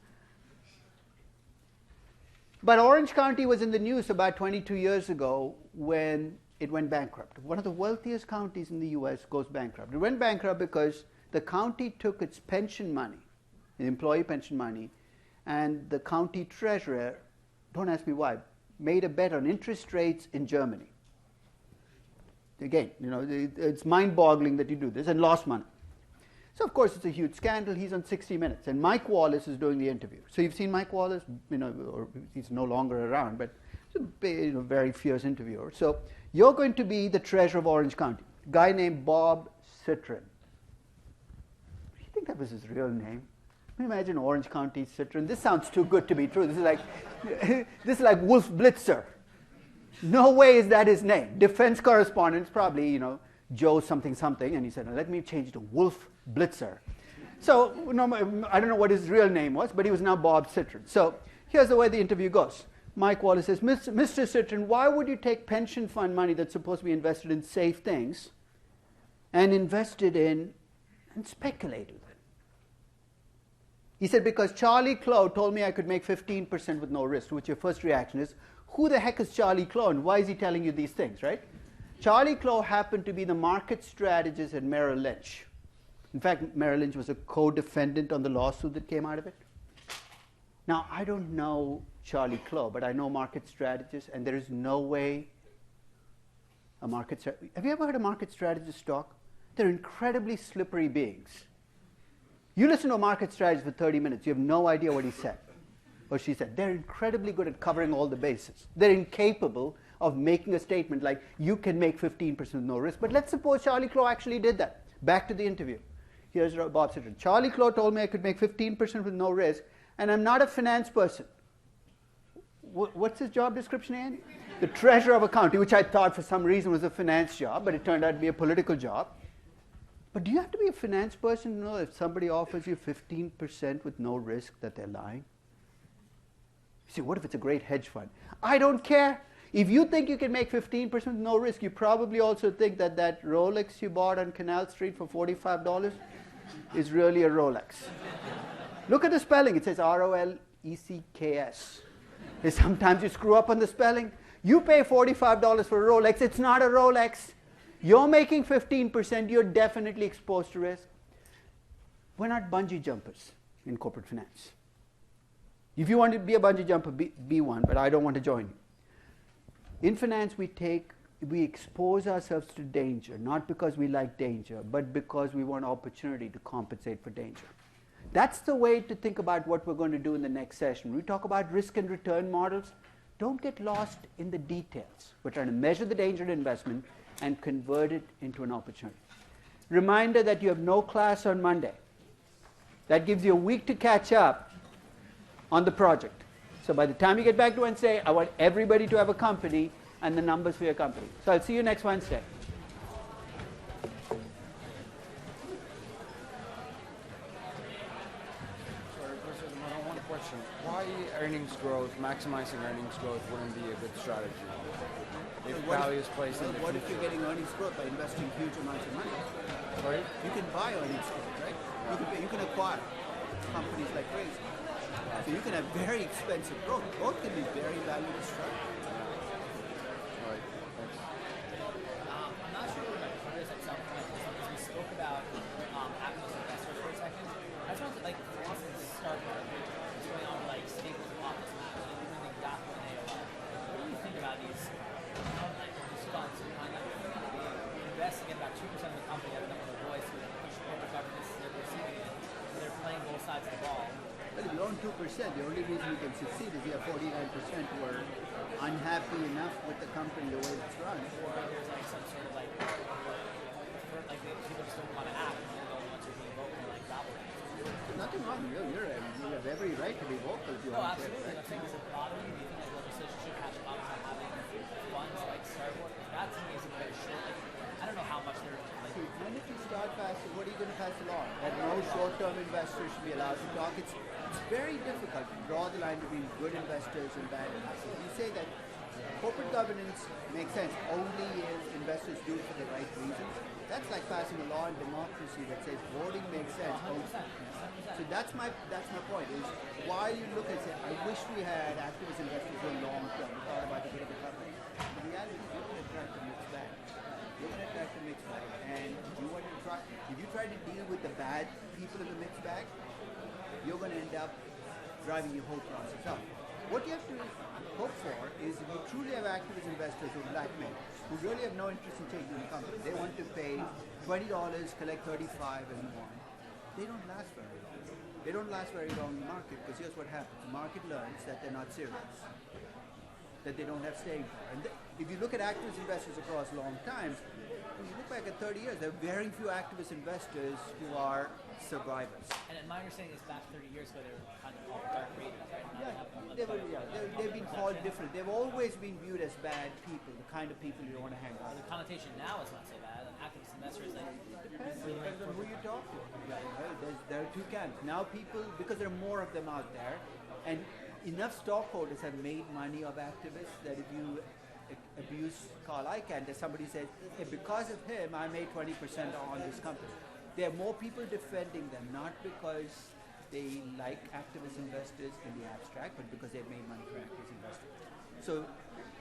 But Orange County was in the news about 22 years ago when it went bankrupt. One of the wealthiest counties in the U.S. goes bankrupt. It went bankrupt because the county took its pension money, the employee pension money, and the county treasurer, don't ask me why, made a bet on interest rates in Germany. Again, it's mind-boggling that you do this, and lost money. So, of course, it's a huge scandal. He's on 60 Minutes, and Mike Wallace is doing the interview. So you've seen Mike Wallace, or he's no longer around, but he's a very fierce interviewer. So you're going to be the treasurer of Orange County, a guy named Bob Citron. Do you think that was his real name? Can you imagine Orange County Citron? This sounds too good to be true. This is like Wolf Blitzer. No way is that his name. Defense correspondent, probably, Joe something something, and he said, let me change to Wolf Blitzer. So I don't know what his real name was, but he was now Bob Citron. So here's the way the interview goes. Mike Wallace says, Mr. Citron, why would you take pension fund money that's supposed to be invested in safe things and invested in and speculate with it? He said, because Charlie Clough told me I could make 15% with no risk, which your first reaction is, who the heck is Charlie Clough and why is he telling you these things, right? Charlie Clough happened to be the market strategist at Merrill Lynch. In fact, Merrill Lynch was a co-defendant on the lawsuit that came out of it. Now, I don't know Charlie Clough, but I know market strategists, and there is no way a market strategist... Have you ever heard a market strategist talk? They're incredibly slippery beings. You listen to a market strategist for 30 minutes, you have no idea what he said or she said. They're incredibly good at covering all the bases. They're incapable of making a statement like, you can make 15% with no risk. But let's suppose Charlie Clough actually did that. Back to the interview. Here's Bob Citron. Charlie Clough told me I could make 15% with no risk, and I'm not a finance person. What's his job description again? The treasurer of a county, which I thought for some reason was a finance job, but it turned out to be a political job. But do you have to be a finance person to know if somebody offers you 15% with no risk that they're lying? You see, what if it's a great hedge fund? I don't care. If you think you can make 15% with no risk, you probably also think that that Rolex you bought on Canal Street for $45 is really a Rolex. Look at the spelling. It says R-O-L-E-C-K-S. Sometimes you screw up on the spelling. You pay $45 for a Rolex. It's not a Rolex. You're making 15%. You're definitely exposed to risk. We're not bungee jumpers in corporate finance. If you want to be a bungee jumper, be one, but I don't want to join you. In finance, we expose ourselves to danger, not because we like danger, but because we want opportunity to compensate for danger. That's the way to think about what we're going to do in the next session. When we talk about risk and return models, don't get lost in the details. We're trying to measure the danger in investment and convert it into an opportunity. Reminder that you have no class on Monday. That gives you a week to catch up on the project. So by the time you get back to Wednesday, I want everybody to have a company and the numbers for your company. So I'll see you next Wednesday. One question. Why maximizing earnings growth wouldn't be a good strategy? If value is placed in the What if future. you're getting earnings growth by investing huge amounts of money? Sorry? You can buy earnings growth, right? You can acquire companies like crazy. So you can have very expensive growth. Both can be very value destructive. Right. about activist investors for a second. I just want to, like, for instance, start what's going on with, like, Staples and Office Max, and including Yahoo and AOL. What do you think about these, like, these funds who kind of invest to get about 2% of the company at the number of voice who push corporate governance they're receiving it, and they're playing both sides of the ball? But if you own 2%, the only reason you can succeed is you have 49% who are unhappy enough with the company the way it's run. Or there's like some sort of like people just don't want to act, and they're the only ones who are being vocal, like gobble. There's nothing wrong. You have every right to be vocal if you No, want to. absolutely. Right? I'm saying, does it bother you? Do you think like legislation should have bottom on having funds like Starboard? Because that to me is a bit of shit. Like, I don't know how much they're like. See, when if you start passing, what are you going to pass a law? That no short-term investors should be allowed to talk. It's very difficult to draw the line between good investors and bad investors. You say that corporate governance makes sense only if investors do it for the right reasons. That's like passing a law in democracy that says voting makes sense. 100%. So that's my point. Is why you look and say, I wish we had activist investors who are long term. We thought about the bigger company. The reality is you're going to attract a mixed bag. You're going to attract a mixed bag, and you want to try. If you try to deal with the bad people in the mixed bag, you're going to end up driving your whole process up. What you have to hope for is if you truly have activist investors who are blackmailers, who really have no interest in taking the company, they want to pay $20, collect $35 and move on. They don't last very long. They don't last very long in the market because here's what happens. The market learns that they're not serious, that they don't have staying power. And if you look at activist investors across long times, when you look back at 30 years, there are very few activist investors who are survivors. And my understanding is back 30 years ago they were kind of called dark readers, right? They've been called different. They've always been viewed as bad people, the kind of people you don't want to hang out The with. connotation now is not so bad. An activist investor is like Depends on who you talk to. There are two camps. Now people, because there are more of them out there, and enough stockholders have made money of activists that if you abuse Carl Icahn, that somebody says, hey, because of him, I made 20% on this company. There are more people defending them, not because they like activist investors in the abstract, but because they've made money for activist investors. So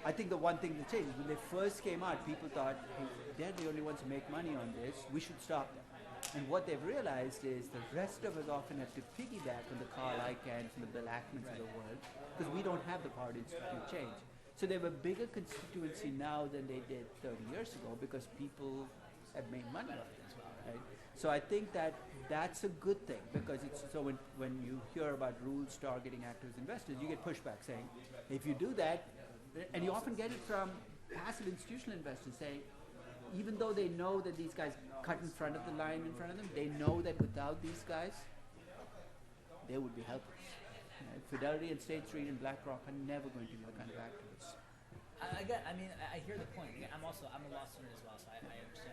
I think the one thing that changed is when they first came out, people thought, hey, they're the only ones who make money on this, we should stop them. And what they've realized is the rest of us often have to piggyback on the Carl Icahns and the Bill Ackmans of the world because we don't have the power to institute change. So they have a bigger constituency now than they did 30 years ago because people have made money of it as well, right? So I think that that's a good thing because it's so when you hear about rules targeting activist investors, you get pushback saying, if you do that, and you often get it from passive institutional investors saying, even though they know that these guys cut in front of the line in front of them, they know that without these guys, they would be helpless. Fidelity and State Street and BlackRock are never going to be the kind of activists. I hear the point. I'm a law student as well, so I understand